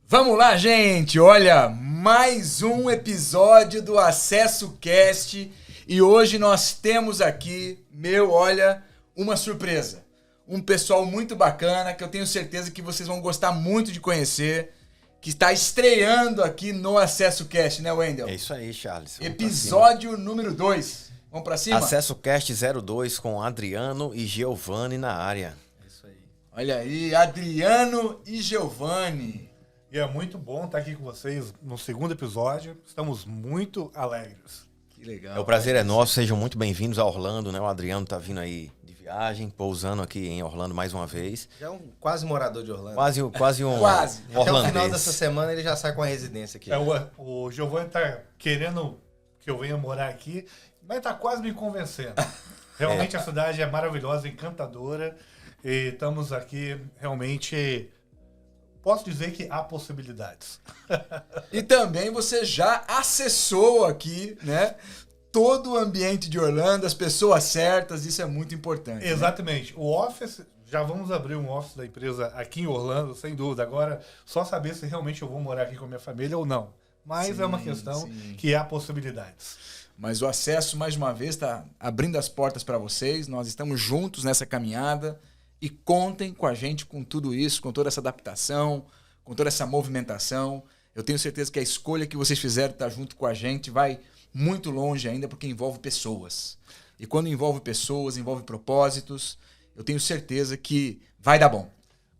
Vamos lá, gente! Olha, mais um episódio do Acesso Cast e hoje nós temos aqui, uma surpresa. Um pessoal muito bacana que eu tenho certeza que vocês vão gostar muito de conhecer, que está estreando aqui no Acesso Cast, né, Wendel? É isso aí, Charles. Episódio número 2. Vamos pra cima? Acesso Cast 02 com Adriano e Giovanni na área. É isso aí. Olha aí, Adriano e Giovanni. E é muito bom estar aqui com vocês no segundo episódio. Estamos muito alegres. Que legal. O prazer é nosso, sejam muito bem-vindos a Orlando, né? O Adriano tá vindo aí de viagem, pousando aqui em Orlando mais uma vez. Já é um quase morador de Orlando. Quase um Quase. orlandês. Até o final dessa semana ele já sai com a residência aqui. O Giovanni tá querendo que eu venha morar aqui, mas tá quase me convencendo. Realmente a cidade é maravilhosa, encantadora. E estamos aqui realmente... Posso dizer que há possibilidades. E também você já acessou aqui, né? Todo o ambiente de Orlando, as pessoas certas, isso é muito importante. Exatamente. Né? O office, já vamos abrir um office da empresa aqui em Orlando, sem dúvida. Agora, só saber se realmente eu vou morar aqui com a minha família ou não. Mas é uma questão que há possibilidades. Mas o acesso, mais uma vez, está abrindo as portas para vocês. Nós estamos juntos nessa caminhada. E contem com a gente com tudo isso, com toda essa adaptação, com toda essa movimentação. Eu tenho certeza que a escolha que vocês fizeram de estar junto com a gente vai muito longe ainda, porque envolve pessoas. E quando envolve pessoas, envolve propósitos, eu tenho certeza que vai dar bom.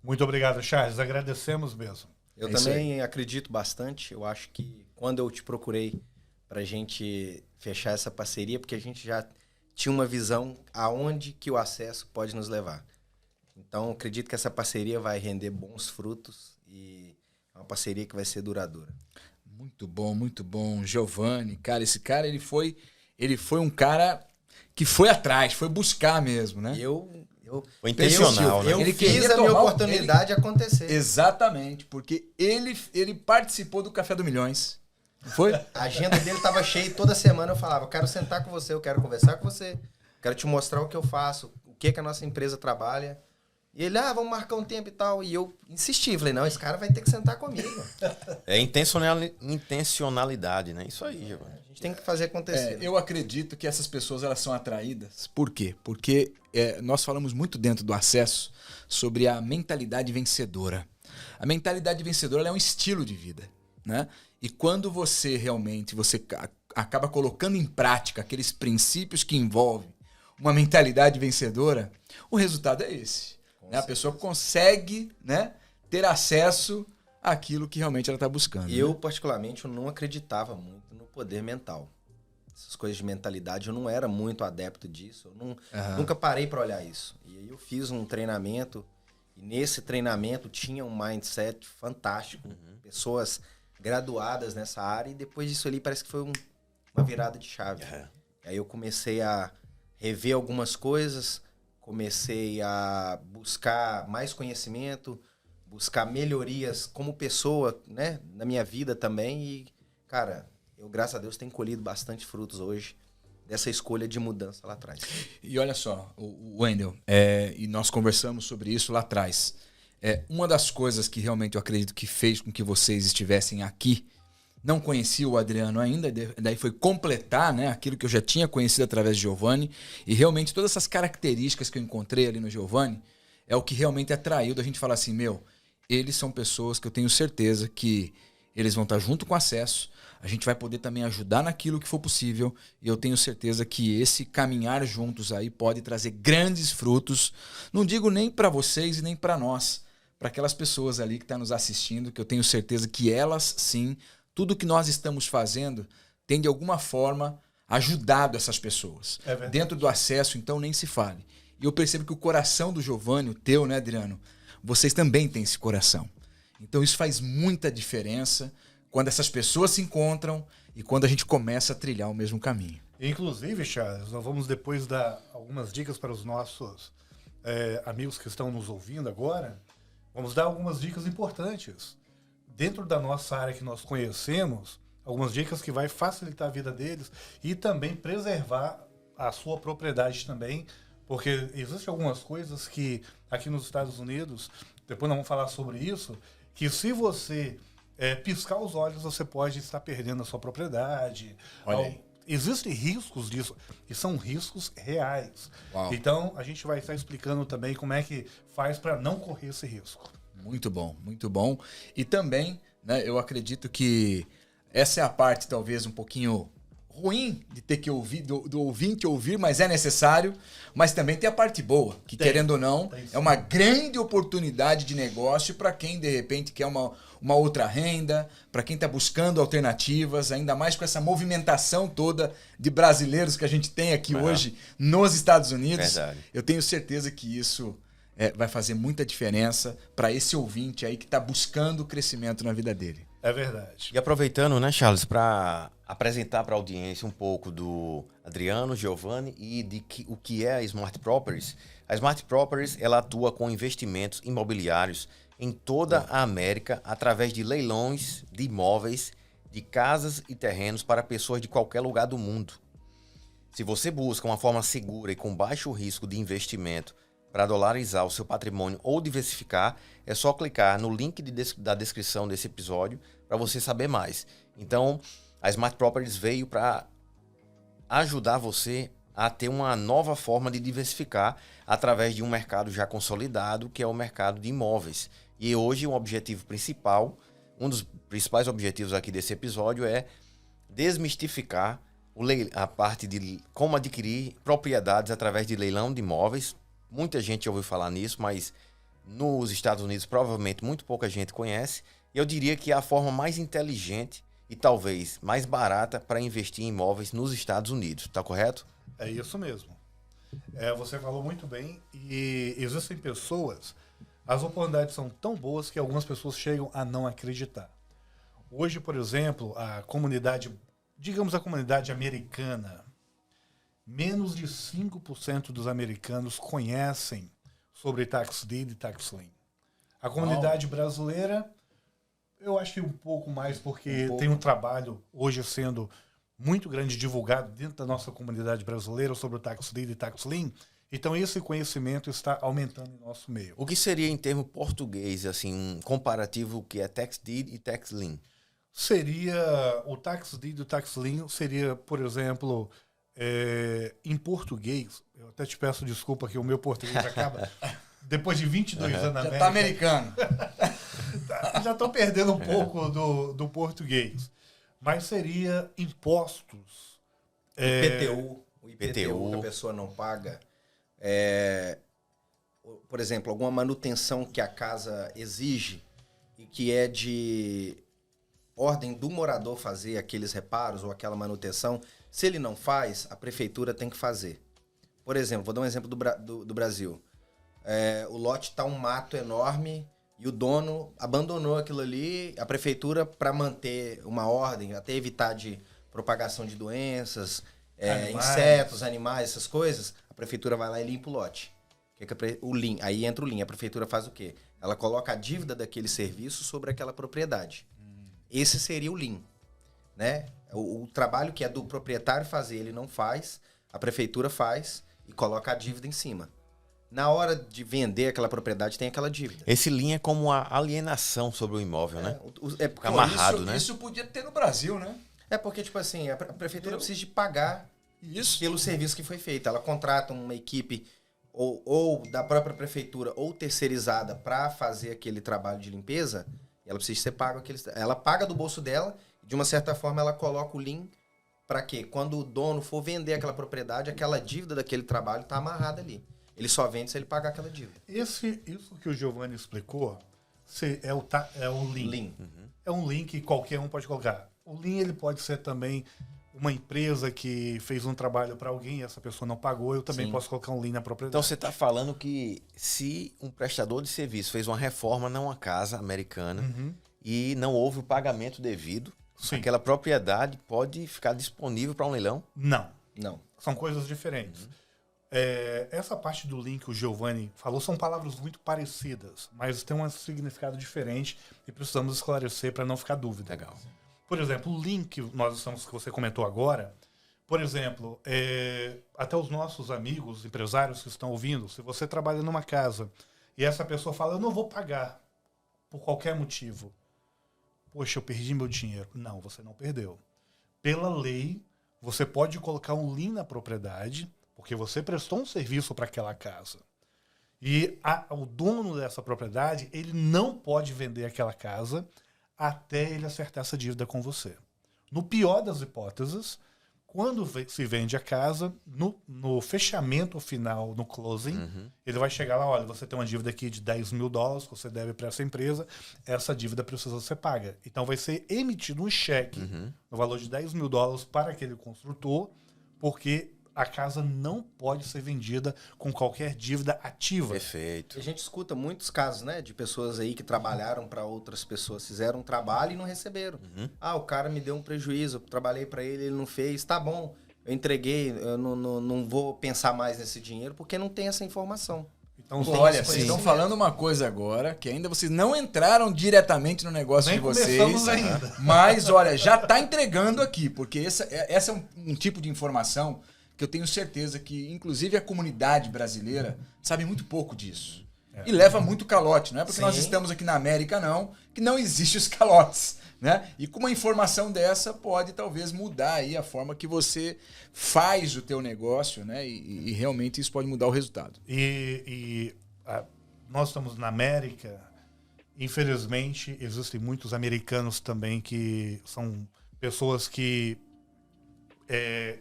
Muito obrigado, Charles. Agradecemos mesmo. Eu também acredito bastante. Eu acho que quando eu te procurei para a gente fechar essa parceria, porque a gente já tinha uma visão aonde que o acesso pode nos levar. Então, acredito que essa parceria vai render bons frutos e é uma parceria que vai ser duradoura. Muito bom. Giovanni, cara, esse cara, ele foi um cara que foi atrás, foi buscar mesmo, né? Foi intencional, né? Eu fiz a minha oportunidade acontecer. Exatamente, porque ele participou do Café do Milhões. Foi? A agenda dele estava cheia e toda semana eu falava, eu quero sentar com você, eu quero conversar com você, quero te mostrar o que eu faço, o que a nossa empresa trabalha. E ele, vamos marcar um tempo e tal. E eu insisti, falei, não, esse cara vai ter que sentar comigo. É intencionalidade, né? Isso aí, Giovanni. A gente tem que fazer acontecer. Eu acredito que essas pessoas elas são atraídas. Por quê? Porque nós falamos muito dentro do acesso sobre a mentalidade vencedora. A mentalidade vencedora ela é um estilo de vida, né? E quando você acaba colocando em prática aqueles princípios que envolvem uma mentalidade vencedora, o resultado é esse. Né? A pessoa consegue, né, ter acesso àquilo que realmente ela está buscando. Eu, particularmente, eu não acreditava muito no poder mental. Essas coisas de mentalidade, eu não era muito adepto disso. Eu nunca parei para olhar isso. E aí eu fiz um treinamento, e nesse treinamento tinha um mindset fantástico. Pessoas graduadas nessa área, e depois disso ali parece que foi uma virada de chave. Aí eu comecei a rever algumas coisas, comecei a buscar mais conhecimento, buscar melhorias como pessoa, né, na minha vida também. E, cara, eu, graças a Deus, tenho colhido bastante frutos hoje dessa escolha de mudança lá atrás. E olha só, o Wendel, e nós conversamos sobre isso lá atrás. Uma das coisas que realmente eu acredito que fez com que vocês estivessem aqui, não conhecia o Adriano ainda, daí foi completar, né, aquilo que eu já tinha conhecido através de Giovanni, e realmente todas essas características que eu encontrei ali no Giovanni é o que realmente atraiu da gente falar assim, eles são pessoas que eu tenho certeza que eles vão estar junto com o acesso, a gente vai poder também ajudar naquilo que for possível, e eu tenho certeza que esse caminhar juntos aí pode trazer grandes frutos, não digo nem para vocês e nem para nós, para aquelas pessoas ali que estão nos assistindo, que eu tenho certeza que elas sim, tudo que nós estamos fazendo tem, de alguma forma, ajudado essas pessoas. Dentro do acesso, então, nem se fale. E eu percebo que o coração do Giovanni, o teu, né, Adriano? Vocês também têm esse coração. Então, isso faz muita diferença quando essas pessoas se encontram e quando a gente começa a trilhar o mesmo caminho. Inclusive, Charles, nós vamos depois dar algumas dicas para os nossos amigos que estão nos ouvindo agora. Vamos dar algumas dicas importantes. Dentro da nossa área que nós conhecemos, algumas dicas que vai facilitar a vida deles e também preservar a sua propriedade também, porque existem algumas coisas que aqui nos Estados Unidos, depois nós vamos falar sobre isso, que se você piscar os olhos, você pode estar perdendo a sua propriedade. Olha aí. Existem riscos disso, e são riscos reais. Uau. Então, a gente vai estar explicando também como é que faz para não correr esse risco. Muito bom, muito bom. E também, né, eu acredito que essa é a parte talvez um pouquinho ruim de ter que ouvir, do ouvinte ouvir, mas é necessário. Mas também tem a parte boa, que querendo ou não, é uma grande oportunidade de negócio para quem de repente quer uma outra renda, para quem está buscando alternativas, ainda mais com essa movimentação toda de brasileiros que a gente tem aqui hoje nos Estados Unidos. Verdade. Eu tenho certeza que isso vai fazer muita diferença para esse ouvinte aí que está buscando crescimento na vida dele. É verdade. E aproveitando, né, Charles, para apresentar para a audiência um pouco do Adriano, Giovanni e o que é a Smart Properties. A Smart Properties, ela atua com investimentos imobiliários em toda a América através de leilões de imóveis, de casas e terrenos para pessoas de qualquer lugar do mundo. Se você busca uma forma segura e com baixo risco de investimento para dolarizar o seu patrimônio ou diversificar, é só clicar no link da descrição desse episódio para você saber mais. Então, a Smart Properties veio para ajudar você a ter uma nova forma de diversificar através de um mercado já consolidado, que é o mercado de imóveis. E hoje o objetivo principal, um dos principais objetivos aqui desse episódio é desmistificar a parte de como adquirir propriedades através de leilão de imóveis. Muita gente ouviu falar nisso, mas nos Estados Unidos provavelmente muito pouca gente conhece. E eu diria que é a forma mais inteligente e talvez mais barata para investir em imóveis nos Estados Unidos. Tá correto? É isso mesmo. Você falou muito bem. E existem pessoas, as oportunidades são tão boas que algumas pessoas chegam a não acreditar. Hoje, por exemplo, a comunidade, digamos a comunidade americana, menos de 5% dos americanos conhecem sobre tax deed e tax lien. A comunidade brasileira, eu acho que um pouco mais, porque tem um trabalho hoje sendo muito grande divulgado dentro da nossa comunidade brasileira sobre o tax deed e tax lien. Então esse conhecimento está aumentando em nosso meio. O que seria em termo português, assim, um comparativo que é tax deed e tax lien? Seria o tax deed e o tax lien seria, por exemplo, em português, eu até te peço desculpa que o meu português acaba depois de 22 anos na América. Já tá americano. Já estou perdendo um pouco do português. Mas seria impostos. O IPTU que a pessoa não paga. Por exemplo, alguma manutenção que a casa exige e que é de ordem do morador fazer aqueles reparos ou aquela manutenção. Se ele não faz, a prefeitura tem que fazer. Por exemplo, vou dar um exemplo do Brasil. O lote está um mato enorme e o dono abandonou aquilo ali, a prefeitura, para manter uma ordem, até evitar de propagação de doenças, insetos, animais, essas coisas, a prefeitura vai lá e limpa o lote. Aí entra o lien. A prefeitura faz o quê? Ela coloca a dívida daquele serviço sobre aquela propriedade. Esse seria o lien, né? O trabalho que é do proprietário fazer, ele não faz, a prefeitura faz e coloca a dívida em cima. Na hora de vender aquela propriedade, tem aquela dívida. Esse lien é como a alienação sobre o imóvel, né? Fica amarrado, né? Isso podia ter no Brasil, né? Porque, tipo assim, a prefeitura precisa de pagar pelo serviço que foi feito. Ela contrata uma equipe ou da própria prefeitura ou terceirizada para fazer aquele trabalho de limpeza, e ela precisa ser paga. Ela paga do bolso dela, de uma certa forma ela coloca o lien para quê? Quando o dono for vender aquela propriedade, aquela dívida daquele trabalho está amarrada ali. Ele só vende se ele pagar aquela dívida. Isso que o Giovanni explicou é o lien. Uhum. É um lien que qualquer um pode colocar. O lien ele pode ser também uma empresa que fez um trabalho para alguém e essa pessoa não pagou, eu também posso colocar um lien na propriedade. Então você está falando que se um prestador de serviço fez uma reforma numa casa americana e não houve o pagamento devido, aquela propriedade pode ficar disponível para um leilão? Não. Não. São coisas diferentes. Essa parte do lien que o Giovanni falou são palavras muito parecidas, mas tem um significado diferente e precisamos esclarecer para não ficar dúvida. Legal. Por exemplo, o lien que você comentou agora, por exemplo, até os nossos amigos, empresários que estão ouvindo, se você trabalha numa casa e essa pessoa fala, eu não vou pagar por qualquer motivo, poxa, eu perdi meu dinheiro. Não, você não perdeu. Pela lei, você pode colocar um lien na propriedade, porque você prestou um serviço para aquela casa. E o dono dessa propriedade, ele não pode vender aquela casa até ele acertar essa dívida com você. No pior das hipóteses, quando se vende a casa, no fechamento final, no closing, ele vai chegar lá, olha, você tem uma dívida aqui de $10 mil que você deve para essa empresa, essa dívida precisa ser paga. Então vai ser emitido um cheque no valor de $10 mil para aquele construtor, porque a casa não pode ser vendida com qualquer dívida ativa. Perfeito. A gente escuta muitos casos, né, de pessoas aí que trabalharam para outras pessoas, fizeram um trabalho e não receberam. O cara me deu um prejuízo, eu trabalhei para ele, ele não fez, tá bom, eu entreguei, eu não vou pensar mais nesse dinheiro porque não tem essa informação. Então, olha, vocês estão falando uma coisa agora que ainda vocês não entraram diretamente no negócio de vocês. Ainda. Mas, olha, já está entregando aqui, porque essa é um tipo de informação que eu tenho certeza que, inclusive, a comunidade brasileira sabe muito pouco disso. E leva muito calote. Não é porque nós estamos aqui na América, não, que não existe os calotes. Né? E com uma informação dessa pode talvez mudar aí a forma que você faz o teu negócio, né? E realmente isso pode mudar o resultado. Nós estamos na América, infelizmente existem muitos americanos também que são pessoas que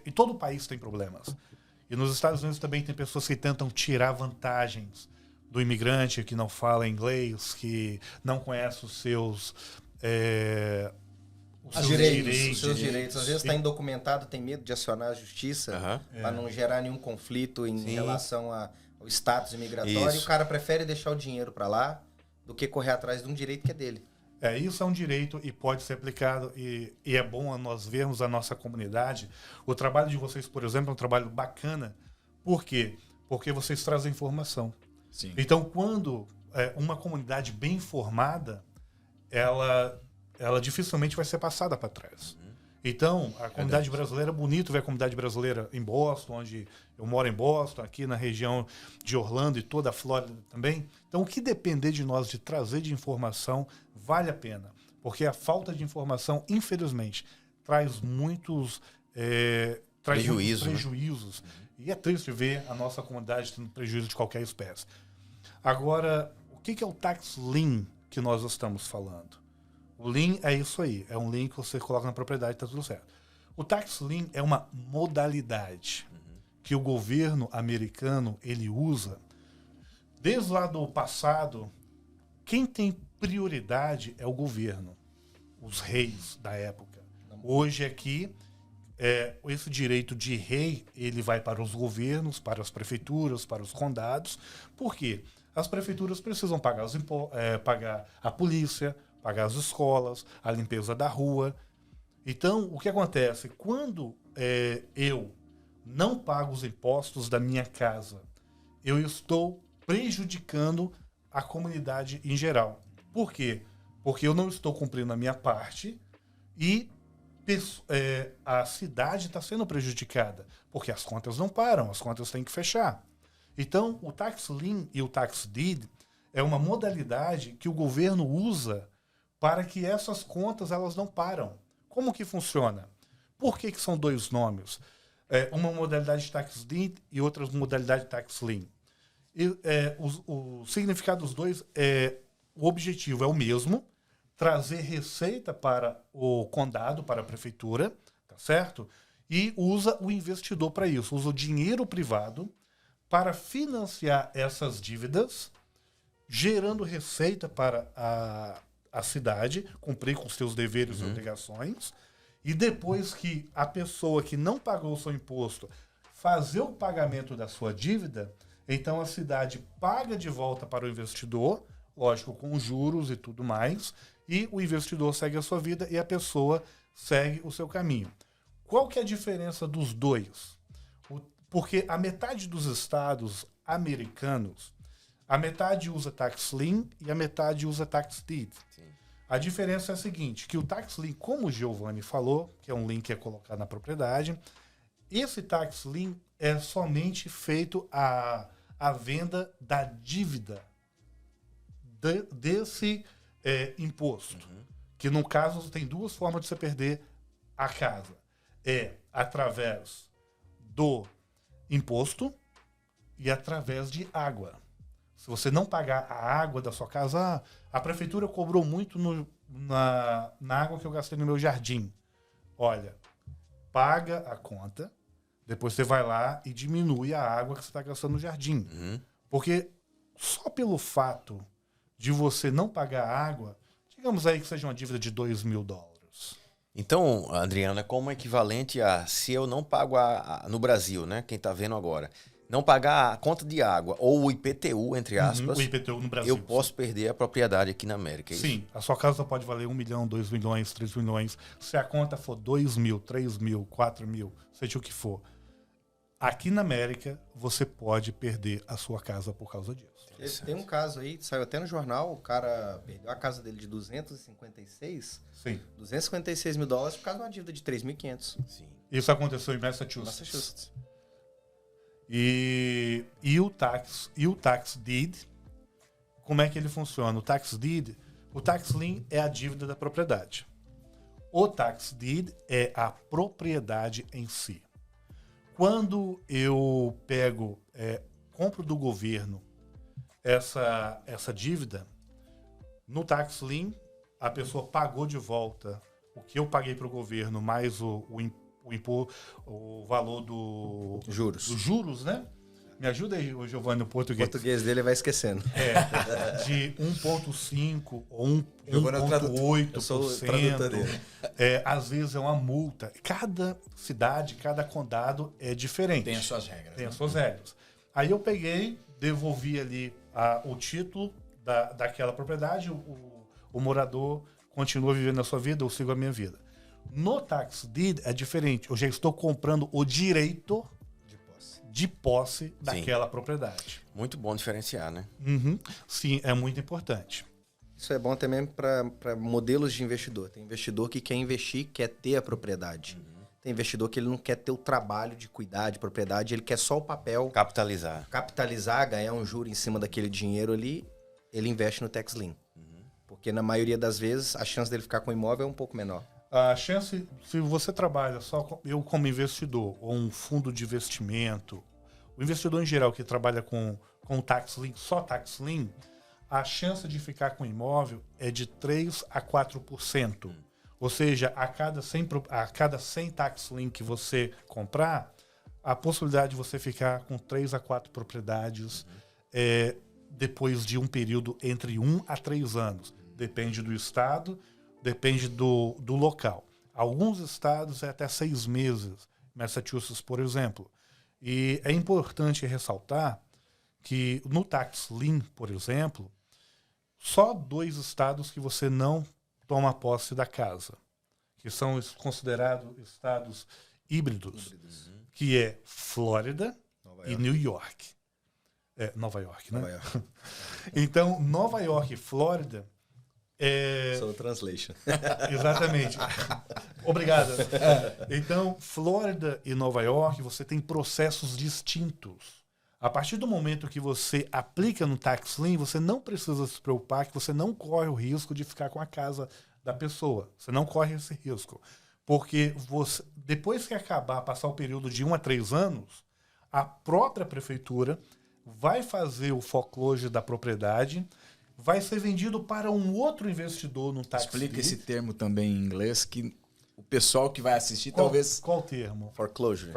e todo o país tem problemas. E nos Estados Unidos também tem pessoas que tentam tirar vantagens do imigrante que não fala inglês, que não conhece os seus direitos. Às vezes está indocumentado, tem medo de acionar a justiça para não gerar nenhum conflito em relação ao status imigratório. Isso. E o cara prefere deixar o dinheiro para lá do que correr atrás de um direito que é dele. Isso é um direito e pode ser aplicado e é bom nós vermos a nossa comunidade. O trabalho de vocês, por exemplo, é um trabalho bacana. Por quê? Porque vocês trazem informação. Sim. Então, quando uma comunidade bem informada, ela dificilmente vai ser passada para trás. Então, a comunidade brasileira é bonito ver a comunidade brasileira em Boston, onde eu moro em Boston, aqui na região de Orlando e toda a Flórida também. Então, o que depender de nós de trazer de informação vale a pena, porque a falta de informação, infelizmente, traz muitos prejuízos. Né? E é triste ver a nossa comunidade tendo prejuízo de qualquer espécie. Agora, o que é o tax lien que nós estamos falando? O lien é isso aí, é um lien que você coloca na propriedade e está tudo certo. O tax lien é uma modalidade que o governo americano ele usa. Desde lá do passado, quem tem prioridade é o governo, os reis da época. Hoje aqui, esse direito de rei ele vai para os governos, para as prefeituras, para os condados. Por quê? As prefeituras precisam pagar, pagar a polícia, pagar as escolas, a limpeza da rua. Então, o que acontece? Quando eu não pago os impostos da minha casa, eu estou prejudicando a comunidade em geral. Por quê? Porque eu não estou cumprindo a minha parte e a cidade está sendo prejudicada, porque as contas não param, as contas têm que fechar. Então, o tax lien e o tax deed é uma modalidade que o governo usa para que essas contas elas não param. Como que funciona? Por que são dois nomes? Uma modalidade de tax deed e outra modalidade de tax lien. O significado dos dois o objetivo é o mesmo, trazer receita para o condado, para a prefeitura, tá certo? E usa o investidor para isso, usa o dinheiro privado para financiar essas dívidas, gerando receita para a cidade, cumprir com seus deveres e obrigações, e depois que a pessoa que não pagou o seu imposto fazer o pagamento da sua dívida, então a cidade paga de volta para o investidor, lógico, com juros e tudo mais, e o investidor segue a sua vida e a pessoa segue o seu caminho. Qual que é a diferença dos dois? Porque a metade dos estados americanos, a metade usa tax lien e a metade usa tax deed. Sim. A diferença é a seguinte, que o tax lien, como o Giovanni falou, que é um lien que é colocado na propriedade, esse tax lien é somente feito a venda da dívida desse imposto, Que no caso tem duas formas de você perder a casa. É através do imposto e através de água. Se você não pagar a água da sua casa, a prefeitura cobrou muito na água que eu gastei no meu jardim. Olha, paga a conta, depois você vai lá e diminui a água que você está gastando no jardim. Porque só pelo fato de você não pagar a água, digamos aí que seja uma dívida de $2.000. Então, Adriano, é como equivalente a se eu não pago no Brasil, né? Quem está vendo agora, não pagar a conta de água ou o IPTU, entre aspas, O IPTU no Brasil. eu posso perder a propriedade aqui na América. É isso? Sim, a sua casa pode valer 1 milhão, 2 milhões, 3 milhões. Se a conta for 2 mil, 3 mil, 4 mil, seja o que for. Aqui na América, você pode perder a sua casa por causa disso. Tem um caso aí, saiu até no jornal, o cara perdeu a casa dele de 256 Sim. $256 mil por causa de uma dívida de 3.500. Sim. Isso aconteceu em Massachusetts. E o tax deed, como é que ele funciona? O tax lien é a dívida da propriedade. O tax deed é a propriedade em si. Quando eu compro do governo essa dívida, no tax lien, a pessoa pagou de volta o que eu paguei para o governo, mais o valor dos juros, né? Me ajuda aí, Giovanni, no português. O português dele vai esquecendo. De 1,5% ou 1,8%. Eu sou o tradutor dele. Às vezes é uma multa. Cada cidade, cada condado é diferente. Tem as suas regras. Tem as suas regras. Aí eu peguei, devolvi ali o título daquela propriedade, o morador continua vivendo a sua vida, eu sigo a minha vida. No tax deed é diferente. Eu já estou comprando o direito de posse daquela propriedade. Muito bom diferenciar, né? Sim, é muito importante. Isso é bom também para modelos de investidor. Tem investidor que quer investir, quer ter a propriedade. Tem investidor que ele não quer ter o trabalho de cuidar de propriedade, ele quer só o papel. Capitalizar, ganhar um juro em cima daquele dinheiro ali, ele investe no tax lien. Porque na maioria das vezes, a chance dele ficar com o imóvel é um pouco menor. A chance, se você trabalha eu como investidor, ou um fundo de investimento, o investidor em geral que trabalha com tax lien, só tax lien, a chance de ficar com o imóvel é de 3 a 4%. Ou seja, a cada 100 tax lien que você comprar, a possibilidade de você ficar com 3 a 4 propriedades depois de um período entre 1 a 3 anos. Depende do estado, depende do local. Alguns estados é até 6 meses. Massachusetts, por exemplo. E é importante ressaltar que no tax lien, por exemplo, só 2 estados que você não toma posse da casa, que são considerados estados híbridos, que é Flórida e New York. Nova York, né? Nova York. Então, Nova York e Flórida Sou translation. Exatamente. Obrigado. Então, Flórida e Nova York, você tem processos distintos. A partir do momento que você aplica no tax lien, você não precisa se preocupar que você não corre o risco de ficar com a casa da pessoa. Você não corre esse risco. Porque depois que passar o período de 1 a 3 anos, a própria prefeitura vai fazer o foreclosure da propriedade, vai ser vendido para um outro investidor no tax lien. Explica esse termo também em inglês, que o pessoal que vai assistir talvez... Qual o termo? Foreclosure.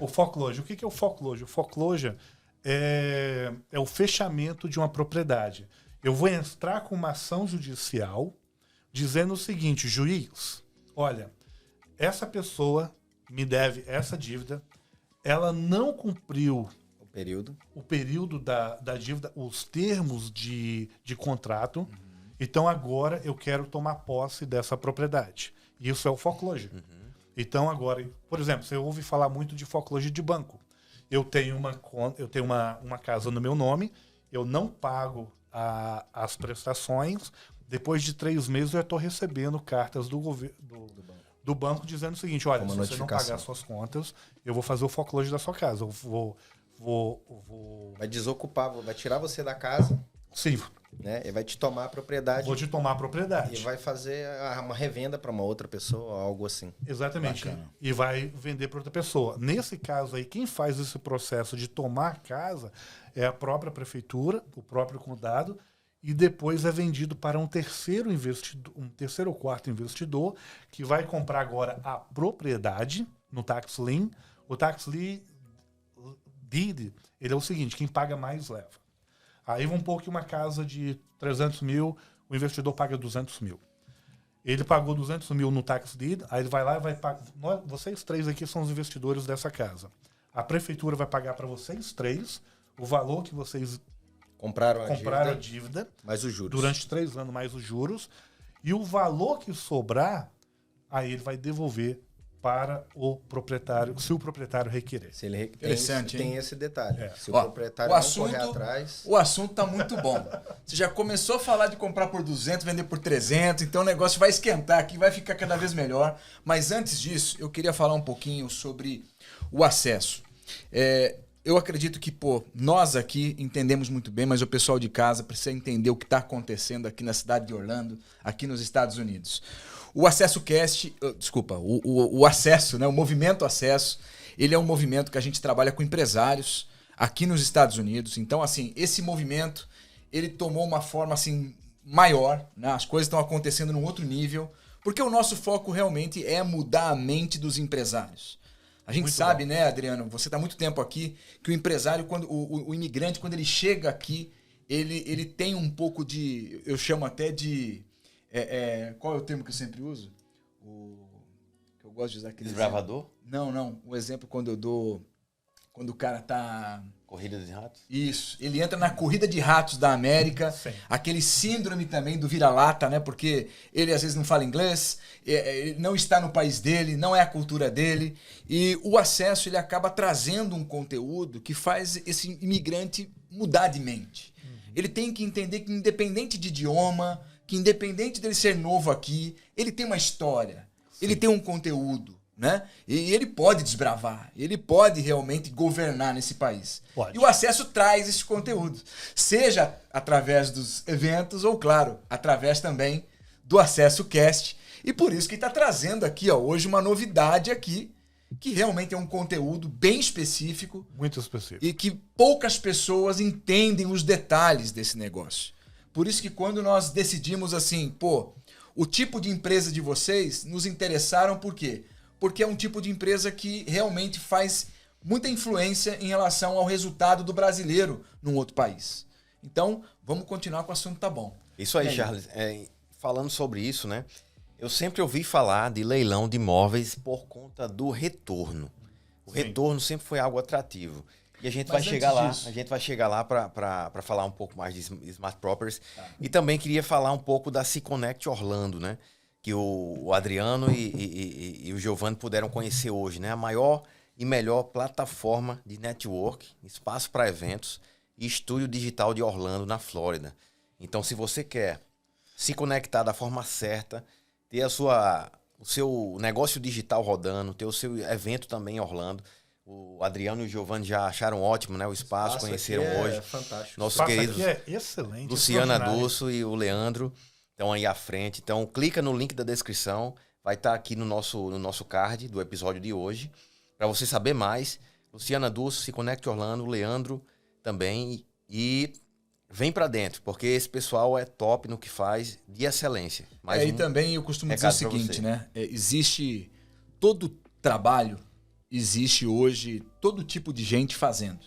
O foreclosure. O que é o foreclosure? O foreclosure é o fechamento de uma propriedade. Eu vou entrar com uma ação judicial dizendo o seguinte: juiz, olha, essa pessoa me deve essa dívida, ela não cumpriu o período da dívida, os termos de contrato, então agora eu quero tomar posse dessa propriedade. Isso é o foreclosure. Então agora, por exemplo, você ouve falar muito de foreclosure de banco. Eu tenho uma casa no meu nome, eu não pago as prestações, depois de 3 meses eu estou recebendo cartas do banco dizendo o seguinte: olha, se você não pagar suas contas, eu vou fazer o foreclosure da sua casa. Eu vou Vai desocupar, vai tirar você da casa. Sim, né? Ele vai te tomar a propriedade. Vou te tomar a propriedade. E vai fazer uma revenda para uma outra pessoa, algo assim. Exatamente. Bacana. E vai vender para outra pessoa. Nesse caso aí, quem faz esse processo de tomar a casa é a própria prefeitura, o próprio condado, e depois é vendido para um terceiro investidor, um terceiro ou quarto investidor, que vai comprar agora a propriedade no tax lien. O tax lien deed, ele é o seguinte, quem paga mais leva. Aí vamos pôr que uma casa de 300 mil, o investidor paga 200 mil. Ele pagou 200 mil no tax deed, aí ele vai lá e vai pagar. Vocês três aqui são os investidores dessa casa. A prefeitura vai pagar para vocês três o valor que vocês Compraram a dívida mais os juros. durante 3 anos, mais os juros. E o valor que sobrar, aí ele vai devolver para o proprietário, se o proprietário requerer. Se ele Interessante, tem esse detalhe. É. Se o Ó, proprietário o não assunto- correr atrás... O assunto tá muito bom. Você já começou a falar de comprar por 200, vender por 300, então o negócio vai esquentar aqui, vai ficar cada vez melhor. Mas antes disso, eu queria falar um pouquinho sobre o acesso. Eu acredito que, nós aqui entendemos muito bem, mas o pessoal de casa precisa entender o que está acontecendo aqui na cidade de Orlando, aqui nos Estados Unidos. O Acesso Cast, o Acesso, né, o Movimento Acesso, ele é um movimento que a gente trabalha com empresários aqui nos Estados Unidos. Então, assim, esse movimento, ele tomou uma forma, assim, maior, né? As coisas estão acontecendo num outro nível, porque o nosso foco realmente é mudar a mente dos empresários. A gente Muito sabe, bom. né, Adriano, você está muito tempo aqui, que o empresário, o imigrante, quando ele chega aqui, ele tem um pouco de, eu chamo até de, qual é o termo que eu sempre uso? Que eu gosto de usar aquele Desbravador? exemplo. Não, o exemplo quando eu dou, quando o cara tá... Corrida de ratos? Isso, ele entra na corrida de ratos da América, Sim. aquele síndrome também do vira-lata, né? Porque ele às vezes não fala inglês, ele não está no país dele, não é a cultura dele, e o acesso ele acaba trazendo um conteúdo que faz esse imigrante mudar de mente. Ele tem que entender que independente de idioma, que independente dele ser novo aqui, ele tem uma história, ele tem um conteúdo. Né? E ele pode desbravar, ele pode realmente governar nesse país. Pode. E o acesso traz esse conteúdo, seja através dos eventos ou, claro, através também do Acesso Cast. E por isso que está trazendo aqui hoje uma novidade aqui, que realmente é um conteúdo bem específico Muito específico. e que poucas pessoas entendem os detalhes desse negócio. Por isso que quando nós decidimos assim, o tipo de empresa de vocês nos interessaram por quê? Porque é um tipo de empresa que realmente faz muita influência em relação ao resultado do brasileiro num outro país. Então, vamos continuar com o assunto, tá bom. Isso aí, E aí? Charles. Falando sobre isso, né? Eu sempre ouvi falar de leilão de imóveis por conta do retorno. O Sim. retorno sempre foi algo atrativo. E a gente Mas vai chegar lá. antes disso- A gente vai chegar lá para falar um pouco mais de Smart Properties. E também queria falar um pouco da Se Connect Orlando, né? Que o Adriano e o Giovanni puderam conhecer hoje, né? A maior e melhor plataforma de network, espaço para eventos e estúdio digital de Orlando, na Flórida. Então, se você quer se conectar da forma certa, ter o seu negócio digital rodando, ter o seu evento também em Orlando, o Adriano e o Giovanni já acharam ótimo, né? O espaço, conheceram hoje. É fantástico. Nossos Passa queridos aqui é excelente. Luciana extraordinário. Dulce e o Leandro estão aí à frente. Então, clica no link da descrição. Vai estar aqui no nosso card do episódio de hoje. Para você saber mais. Luciana Dulce, Se Conecte Orlando, Leandro também. E vem para dentro, porque esse pessoal é top no que faz, de excelência. Mais E também eu costumo dizer o recado pra seguinte, você. né? Existe todo trabalho, existe hoje todo tipo de gente fazendo.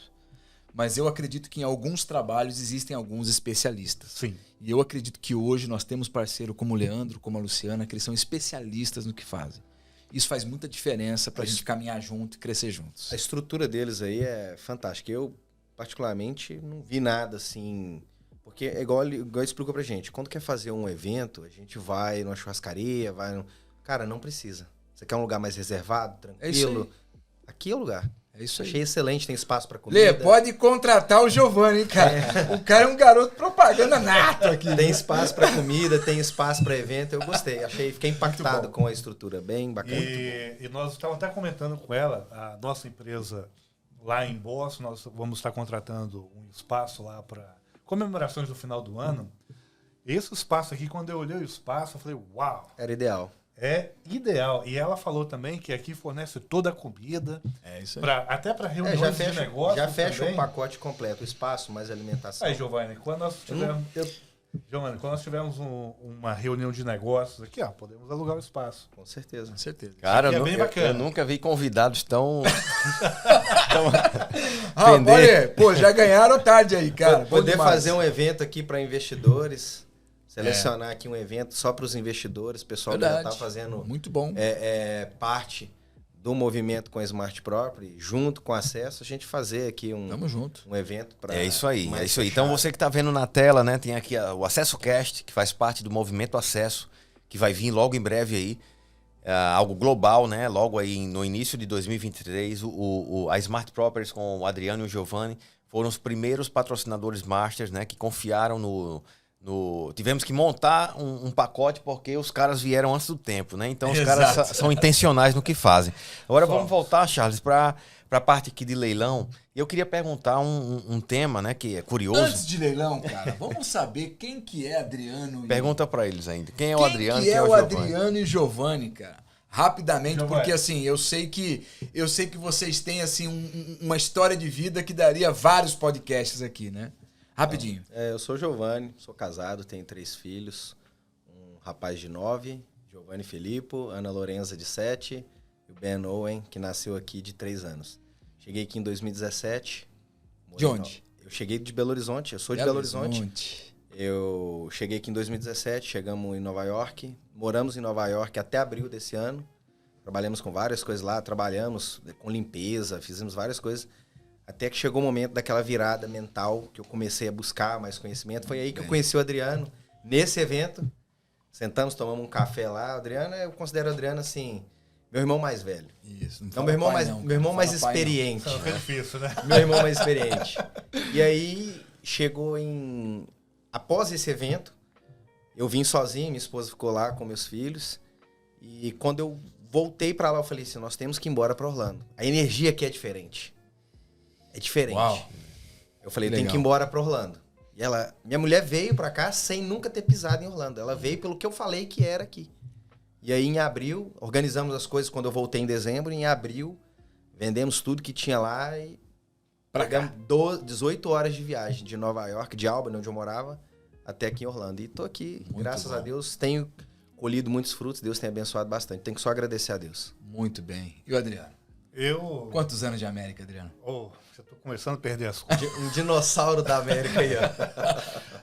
Mas eu acredito que em alguns trabalhos existem alguns especialistas. Sim. E eu acredito que hoje nós temos parceiro como o Leandro, como a Luciana, que eles são especialistas no que fazem. Isso faz muita diferença para a gente caminhar junto e crescer juntos. A estrutura deles aí é fantástica. Eu, particularmente, não vi nada assim... Porque é igual ele explicou pra gente. Quando quer fazer um evento, a gente vai numa churrascaria, vai no... Cara, não precisa. Você quer um lugar mais reservado, tranquilo? É isso aí. Aqui é o lugar. É isso aí. Achei excelente, tem espaço pra comida. Lê, pode contratar o Giovanni, hein, cara. O cara é um garoto propaganda nato aqui. Tem espaço pra comida, tem espaço pra evento. Eu gostei, fiquei impactado com a estrutura. Bem bacana. E nós estávamos até comentando com ela, a nossa empresa lá em Boston, nós vamos estar contratando um espaço lá para comemorações do final do ano, esse espaço aqui, quando eu olhei o espaço, eu falei, uau! Era ideal. É ideal. E ela falou também que aqui fornece toda a comida. É isso aí. Até para reuniões de negócios. Já fecha também. o pacote completo, o espaço, mais alimentação. Aí, Giovanni, quando nós tivermos uma reunião de negócios aqui, podemos alugar o espaço. Com certeza. Com certeza. Cara, Aqui é bem bacana. eu nunca vi convidados tão... Olha, pô, já ganharam tarde aí, cara. Poder fazer um evento aqui para investidores, selecionar aqui um evento só para os investidores, o pessoal que já está fazendo muito bom. Parte do movimento com a Smart Property, junto com acesso, a gente fazer aqui Tamo junto. um evento para... É isso aí. Então você que está vendo na tela, né, tem aqui o Acesso Cast, que faz parte do movimento Acesso, que vai vir logo em breve aí. Algo global, né? Logo aí no início de 2023, a Smart Properties com o Adriano e o Giovanni foram os primeiros patrocinadores masters, né? Que confiaram tivemos que montar um pacote porque os caras vieram antes do tempo, né? Então os caras são intencionais no que fazem. Agora vamos voltar, Charles, para a parte aqui de leilão. E eu queria perguntar um tema, né? Que é curioso. Antes de leilão, cara, vamos saber quem que é Adriano. Pergunta para eles ainda. Quem é o Adriano? Quem é o Adriano e Giovanni, cara? Rapidamente, Giovanni. porque assim, eu sei que vocês têm assim uma história de vida que daria vários podcasts aqui, né? Rapidinho. Eu sou Giovanni, sou casado, tenho 3 filhos, um rapaz de 9, Giovanni Filippo, Ana Lorenza de 7 e o Ben Owen, que nasceu aqui de 3 anos. Cheguei aqui em 2017. De onde? Eu cheguei de Belo Horizonte, eu sou de Belo Horizonte. Eu cheguei aqui em 2017, chegamos em Nova York, moramos em Nova York até abril desse ano. Trabalhamos com várias coisas lá, trabalhamos com limpeza, fizemos várias coisas. Até que chegou o momento daquela virada mental, que eu comecei a buscar mais conhecimento. Foi aí que eu conheci o Adriano, nesse evento. Sentamos, tomamos um café lá. Adriano, eu considero o Adriano, assim, meu irmão mais velho. Isso. Então, meu irmão mais experiente. Não é difícil, né? Meu irmão mais experiente. E aí, chegou após esse evento, eu vim sozinho, minha esposa ficou lá com meus filhos. E quando eu voltei pra lá, eu falei assim, nós temos que ir embora pra Orlando. A energia aqui é diferente. É diferente. Uau. Eu falei, tem que ir embora pra Orlando. E minha mulher veio pra cá sem nunca ter pisado em Orlando. Ela veio pelo que eu falei que era aqui. E aí, em abril, organizamos as coisas quando eu voltei em dezembro. Em abril, vendemos tudo que tinha lá e pegamos 18 horas de viagem de Nova York, de Albany, onde eu morava, até aqui em Orlando. E tô aqui, Muito graças bom. a Deus, tenho colhido muitos frutos. Deus tem abençoado bastante. Tenho que só agradecer a Deus. Muito bem. E o Adriano? Quantos anos de América, Adriano? Já tô começando a perder as contas. Um dinossauro da América aí, ó.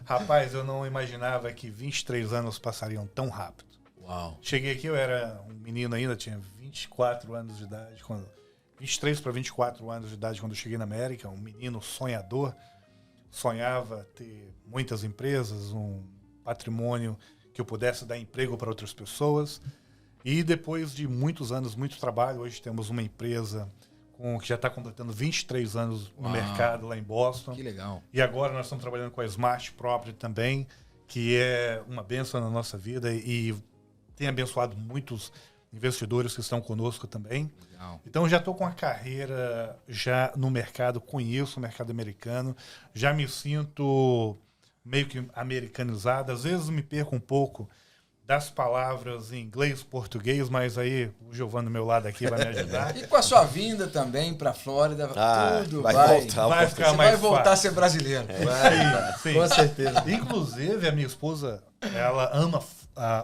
Rapaz, eu não imaginava que 23 anos passariam tão rápido. Uau. Cheguei aqui, eu era um menino ainda, tinha 24 anos de idade, 23 para 24 anos de idade quando eu cheguei na América, um menino sonhador, sonhava ter muitas empresas, um patrimônio que eu pudesse dar emprego para outras pessoas. E depois de muitos anos, muito trabalho, hoje temos uma empresa que já está completando 23 anos no mercado lá em Boston. Que legal. E agora nós estamos trabalhando com a Smart Property também, que é uma bênção na nossa vida e tem abençoado muitos investidores que estão conosco também. Legal. Então já estou com a carreira já no mercado, conheço o mercado americano, já me sinto meio que americanizado. Às vezes me perco um pouco das palavras em inglês, português, mas aí o Giovanni do meu lado aqui vai me ajudar. E com a sua vinda também para Flórida, tudo vai vai voltar. Vai ficar Você mais vai voltar a fácil. ser brasileiro. Sim. Com certeza. Inclusive, a minha esposa, ela ama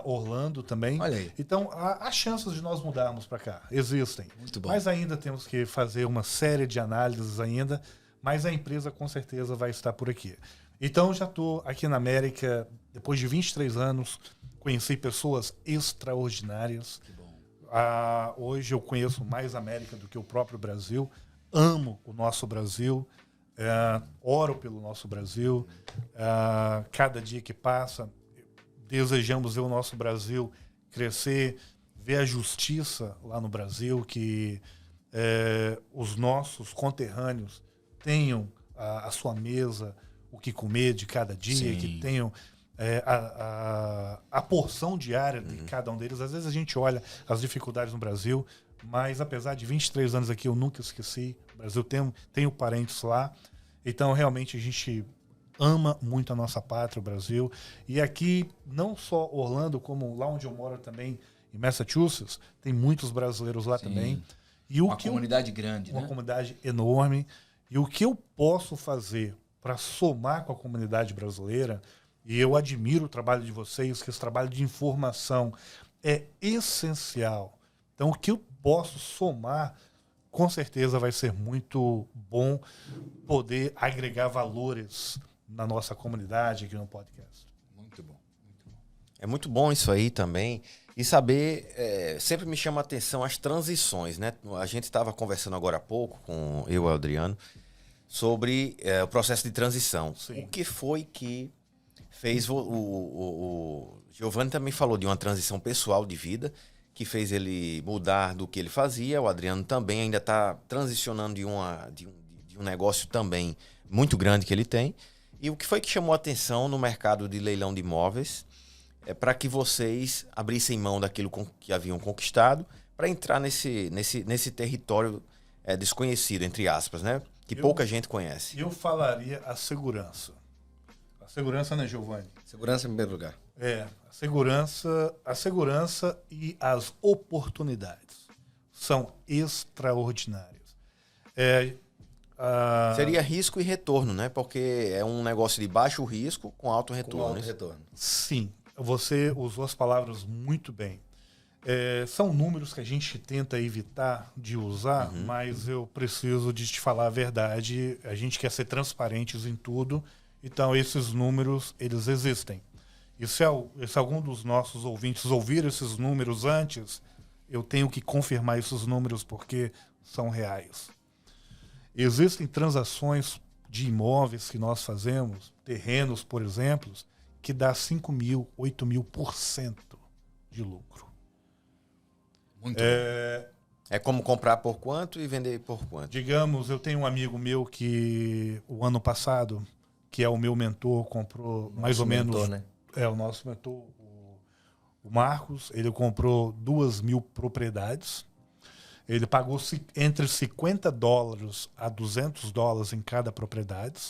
Orlando também. Olha aí. Então, há chances de nós mudarmos para cá. Existem. Muito bom. Mas ainda temos que fazer uma série de análises ainda. Mas a empresa, com certeza, vai estar por aqui. Então, já estou aqui na América, depois de 23 anos, conheci pessoas extraordinárias. Que bom. Hoje eu conheço mais a América do que o próprio Brasil. Amo o nosso Brasil. Oro pelo nosso Brasil. Cada dia que passa, desejamos ver o nosso Brasil crescer, ver a justiça lá no Brasil, que os nossos conterrâneos tenham a sua mesa, o que comer de cada dia, Sim. que tenham a porção diária de cada um deles. Às vezes a gente olha as dificuldades no Brasil, mas apesar de 23 anos aqui, eu nunca esqueci. O Brasil tenho parentes lá. Então, realmente, a gente ama muito a nossa pátria, o Brasil. E aqui, não só Orlando, como lá onde eu moro também, em Massachusetts, tem muitos brasileiros lá também. E uma comunidade grande, uma né? comunidade enorme. E o que eu posso fazer para somar com a comunidade brasileira, e eu admiro o trabalho de vocês, que esse trabalho de informação é essencial. Então, o que eu posso somar, com certeza vai ser muito bom poder agregar valores na nossa comunidade aqui no podcast. Muito bom, muito bom. É muito bom isso aí também. E saber, sempre me chama a atenção as transições, né? A gente estava conversando agora há pouco, com eu e o Adriano, sobre o processo de transição. Sim. O que foi que fez o Giovanni também falou de uma transição pessoal de vida, que fez ele mudar do que ele fazia. O Adriano também ainda está transicionando de um negócio também muito grande que ele tem. E o que foi que chamou a atenção no mercado de leilão de imóveis para que vocês abrissem mão daquilo que haviam conquistado para entrar nesse território desconhecido, entre aspas, né? Que pouca gente conhece. Eu falaria a segurança. A segurança, né, Giovanni? Segurança em primeiro lugar. A segurança e as oportunidades são extraordinárias. Seria risco e retorno, né? Porque é um negócio de baixo risco com alto retorno. Com alto retorno. Sim, você usou as palavras muito bem. São números que a gente tenta evitar de usar, mas eu preciso de te falar a verdade. A gente quer ser transparentes em tudo, então esses números, eles existem. E se algum dos nossos ouvintes ouvir esses números antes, eu tenho que confirmar esses números porque são reais. Existem transações de imóveis que nós fazemos, terrenos, por exemplo, que dá 5.000, 8.000% de lucro. Muito bom. É como comprar por quanto e vender por quanto. Digamos, eu tenho um amigo meu que o ano passado, que é o meu mentor, comprou mais ou menos... Mentor, né? O nosso mentor, o Marcos, ele comprou 2.000 propriedades. Ele pagou entre $50 a $200 em cada propriedade.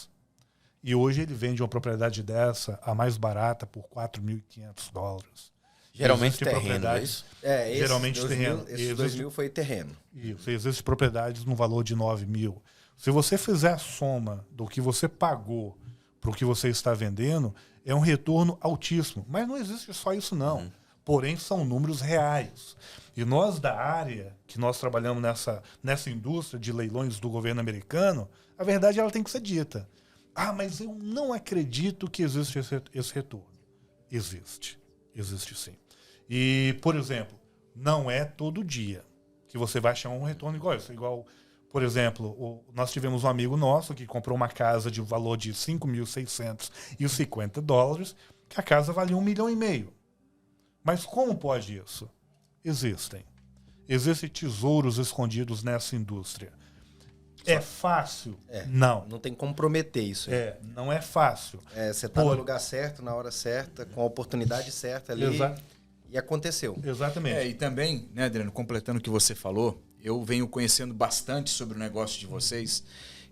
E hoje ele vende uma propriedade dessa, a mais barata, por $4.500. Geralmente terreno, é isso? Geralmente terreno. Esses 2.000 foi terreno. Isso, existem propriedades no valor de 9.000. Se você fizer a soma do que você pagou para o que você está vendendo, é um retorno altíssimo. Mas não existe só isso, não. Porém, são números reais. E nós, da área que nós trabalhamos nessa indústria de leilões do governo americano, a verdade ela tem que ser dita. Mas eu não acredito que existe esse retorno. Existe. Existe sim. E, por exemplo, não é todo dia que você vai achar um retorno igual isso. Igual, por exemplo, nós tivemos um amigo nosso que comprou uma casa de valor de $5.650, que a casa valia $1,5 milhão. Mas como pode isso? Existem tesouros escondidos nessa indústria. É fácil? Não. Não tem como prometer isso. Não é fácil. Você está no lugar certo, na hora certa, com a oportunidade certa ali. E aconteceu. Exatamente. E também, né, Adriano, completando o que você falou, eu venho conhecendo bastante sobre o negócio de vocês.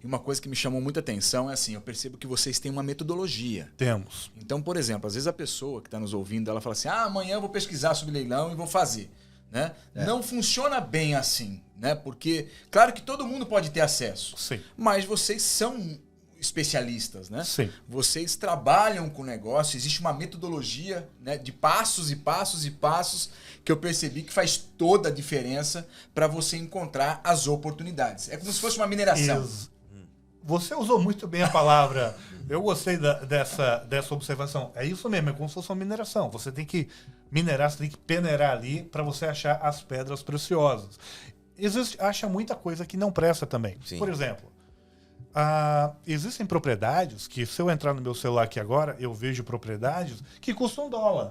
E uma coisa que me chamou muita atenção é assim, eu percebo que vocês têm uma metodologia. Temos. Então, por exemplo, às vezes a pessoa que está nos ouvindo, ela fala assim, amanhã eu vou pesquisar sobre leilão e vou fazer. Né? Não funciona bem assim, né? Porque, claro que todo mundo pode ter acesso. Sim. Mas vocês são especialistas, né? Sim. Vocês trabalham com o negócio, existe uma metodologia, né, de passos e passos e passos que eu percebi que faz toda a diferença para você encontrar as oportunidades. É como se fosse uma mineração. Você usou muito bem a palavra. Eu gostei dessa observação. É isso mesmo, é como se fosse uma mineração. Você tem que minerar, você tem que peneirar ali para você achar as pedras preciosas. Acha muita coisa que não presta também. Sim. Por exemplo, existem propriedades que, se eu entrar no meu celular aqui agora, eu vejo propriedades que custam $1.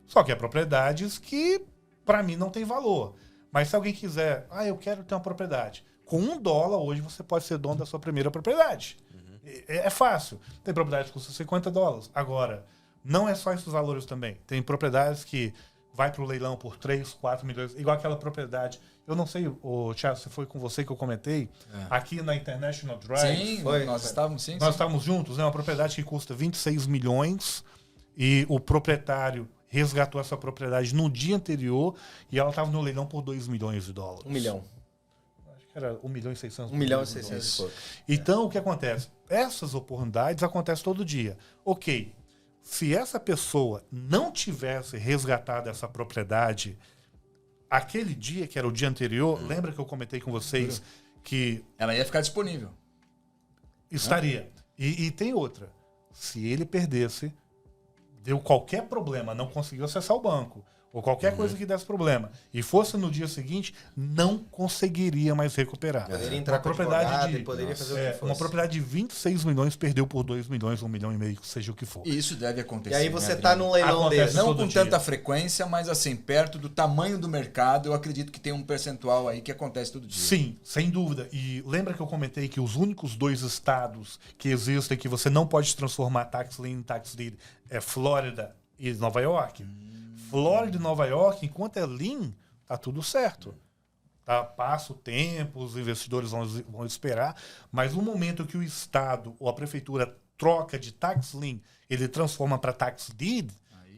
Só que é propriedades que, para mim, não tem valor. Mas se alguém quiser, eu quero ter uma propriedade. Com $1 hoje você pode ser dono da sua primeira propriedade. É fácil. Tem propriedades que custam $50. Agora, não é só esses valores também. Tem propriedades que vai para o leilão por 3, 4 milhões, igual aquela propriedade. Eu não sei, Thiago, se foi com você que eu comentei, aqui na International Drive. Sim, nós estávamos estávamos juntos, né? Uma propriedade que custa 26 milhões e o proprietário resgatou essa propriedade no dia anterior e ela estava no leilão por 2 milhões de dólares. 1 milhão. Acho que era 1 milhão e 600 1 milhão e 600 e pouco. Então, o que acontece? Essas oportunidades acontecem todo dia. Ok, se essa pessoa não tivesse resgatado essa propriedade aquele dia, que era o dia anterior, lembra que eu comentei com vocês que... Ela ia ficar disponível. Estaria. E tem outra. Se ele perdesse, deu qualquer problema, não conseguiu acessar o banco, ou qualquer coisa que desse problema, e fosse no dia seguinte, não conseguiria mais recuperar. Poderia entrar Uma propriedade poderia fazer o que fosse. uma propriedade de 26 milhões perdeu por 2 milhões, 1 milhão e meio, seja o que for. E isso deve acontecer. E aí você né, tá num leilão Acontece desse. não todo com dia. tanta frequência, mas assim, perto do tamanho do mercado, eu acredito que tem um percentual aí que acontece todo dia. Sim, sem dúvida. E lembra que eu comentei que os únicos 2 estados que existem que você não pode transformar tax lien em tax deed é Flórida e Nova York? Flórida e Nova York, enquanto é lien, tá tudo certo. Tá? Passa o tempo, os investidores vão esperar, mas no momento que o estado ou a prefeitura troca de tax lien, ele transforma para tax deed,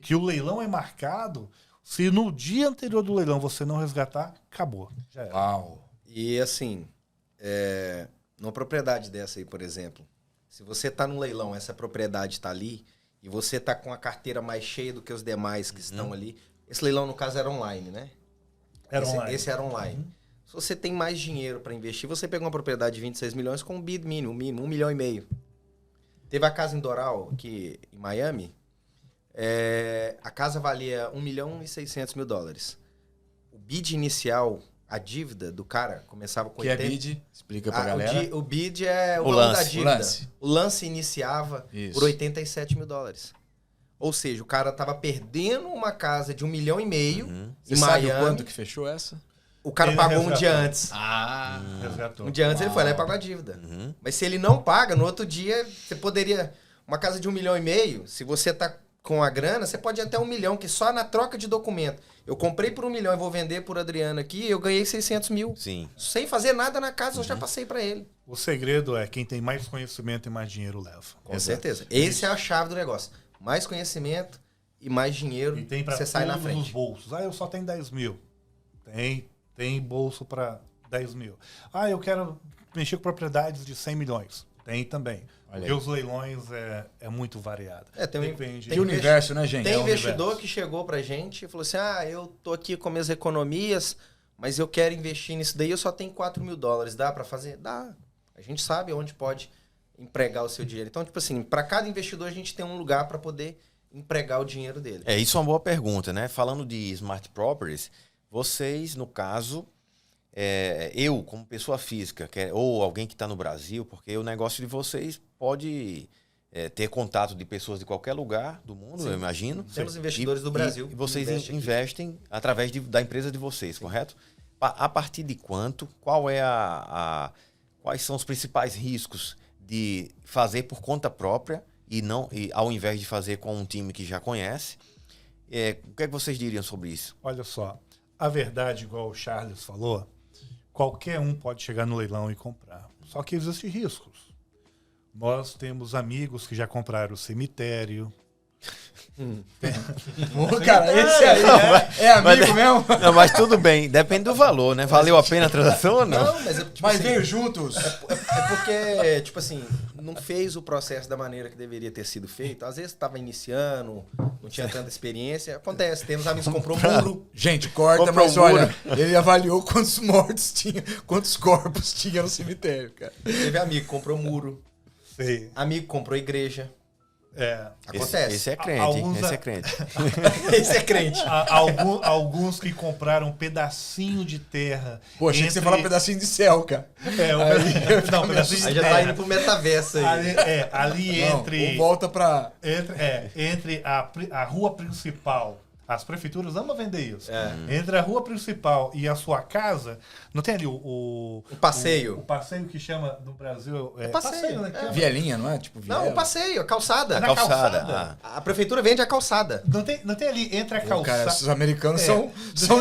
que o leilão é marcado, se no dia anterior do leilão você não resgatar, acabou. Já era. Uau. E assim, numa propriedade dessa aí, por exemplo, se você tá no leilão, essa propriedade tá ali, e você tá com a carteira mais cheia do que os demais que estão ali, esse leilão, no caso, era online, né? Esse era online. Se você tem mais dinheiro para investir, você pega uma propriedade de 26 milhões com um bid mínimo, 1,5 milhão. Teve a casa em Doral, aqui em Miami, a casa valia 1 milhão e 600 mil dólares. O bid inicial, a dívida do cara, começava com Que 80... é bid? Explica pra galera. O bid é o O valor lance, da dívida. o lance. O lance iniciava Isso. por 87 mil dólares. Ou seja, o cara tava perdendo uma casa de 1,5 milhão em Você Miami. sabe quanto que fechou essa? O cara Ele pagou um resgatou. dia antes. Resgatou. Um dia antes ele foi lá e pagou a dívida. Mas se ele não paga, no outro dia, você poderia... Uma casa de 1,5 milhão, se você tá com a grana, você pode ir até 1 milhão, que só na troca de documento. Eu comprei por 1 milhão e vou vender por Adriano aqui, eu ganhei 600 mil. Sim. Sem fazer nada na casa, eu já passei para ele. O segredo é quem tem mais conhecimento e mais dinheiro leva. Com certeza. Essa é a chave do negócio. Mais conhecimento e mais dinheiro, E tem para você sai na todos os frente. bolsos. Eu só tenho 10 mil. Tem bolso para 10 mil. Eu quero mexer com propriedades de 100 milhões. Tem também. Olha Porque aí. os leilões é muito variado. Depende. Que universo, né, gente? Tem É um investidor universo. que chegou pra gente e falou assim, eu tô aqui com minhas economias, mas eu quero investir nisso daí, eu só tenho 4 mil dólares. Dá pra fazer? Dá. A gente sabe onde pode empregar o seu dinheiro. Então, tipo assim, pra cada investidor a gente tem um lugar pra poder empregar o dinheiro dele. Isso é uma boa pergunta, né? Falando de Smart Properties, vocês, no caso, eu, como pessoa física, ou alguém que está no Brasil, porque o negócio de vocês pode ter contato de pessoas de qualquer lugar do mundo, Sim. eu imagino. Temos investidores do Brasil E que vocês investem aqui. investem através da empresa de vocês, correto? A partir de quanto? Quais são os principais riscos de fazer por conta própria e ao invés de fazer com um time que já conhece? O que é que vocês diriam sobre isso? Olha só, a verdade, igual o Charles falou, qualquer um pode chegar no leilão e comprar. Só que existem riscos. Nós temos amigos que já compraram o cemitério. Cara, esse aí é amigo mesmo? Não, mas tudo bem, depende do valor, né? Valeu a pena a transação ou não? Não, mas, Mas veio juntos. É porque, tipo assim, não fez o processo da maneira que deveria ter sido feito. Às vezes estava iniciando, não tinha tanta experiência. Acontece, temos amigos que comprou muro. Gente, corta, Comprou mas um olha, ele avaliou quantos mortos tinha, quantos corpos tinha no cemitério, cara. Teve amigo que comprou muro. Sei. Amigo que comprou igreja. Acontece. Esse é crente, Alguns esse é crente. Esse é crente. Alguns que compraram um pedacinho de terra. Pô, achei que você falava pedacinho de céu, cara. Não, pedacinho de Aí já tá terra. indo pro metaverso aí. Ali Não, entre. ou volta pra... Entre a rua principal As prefeituras amam vender isso. Entre a rua principal e a sua casa, não tem ali o passeio. O passeio que chama no Brasil... passeio, né? Vielinha, não é? Tipo, Não, o passeio, a calçada. Na calçada. A prefeitura vende a calçada. Não tem ali entre a calçada... Cara, os americanos são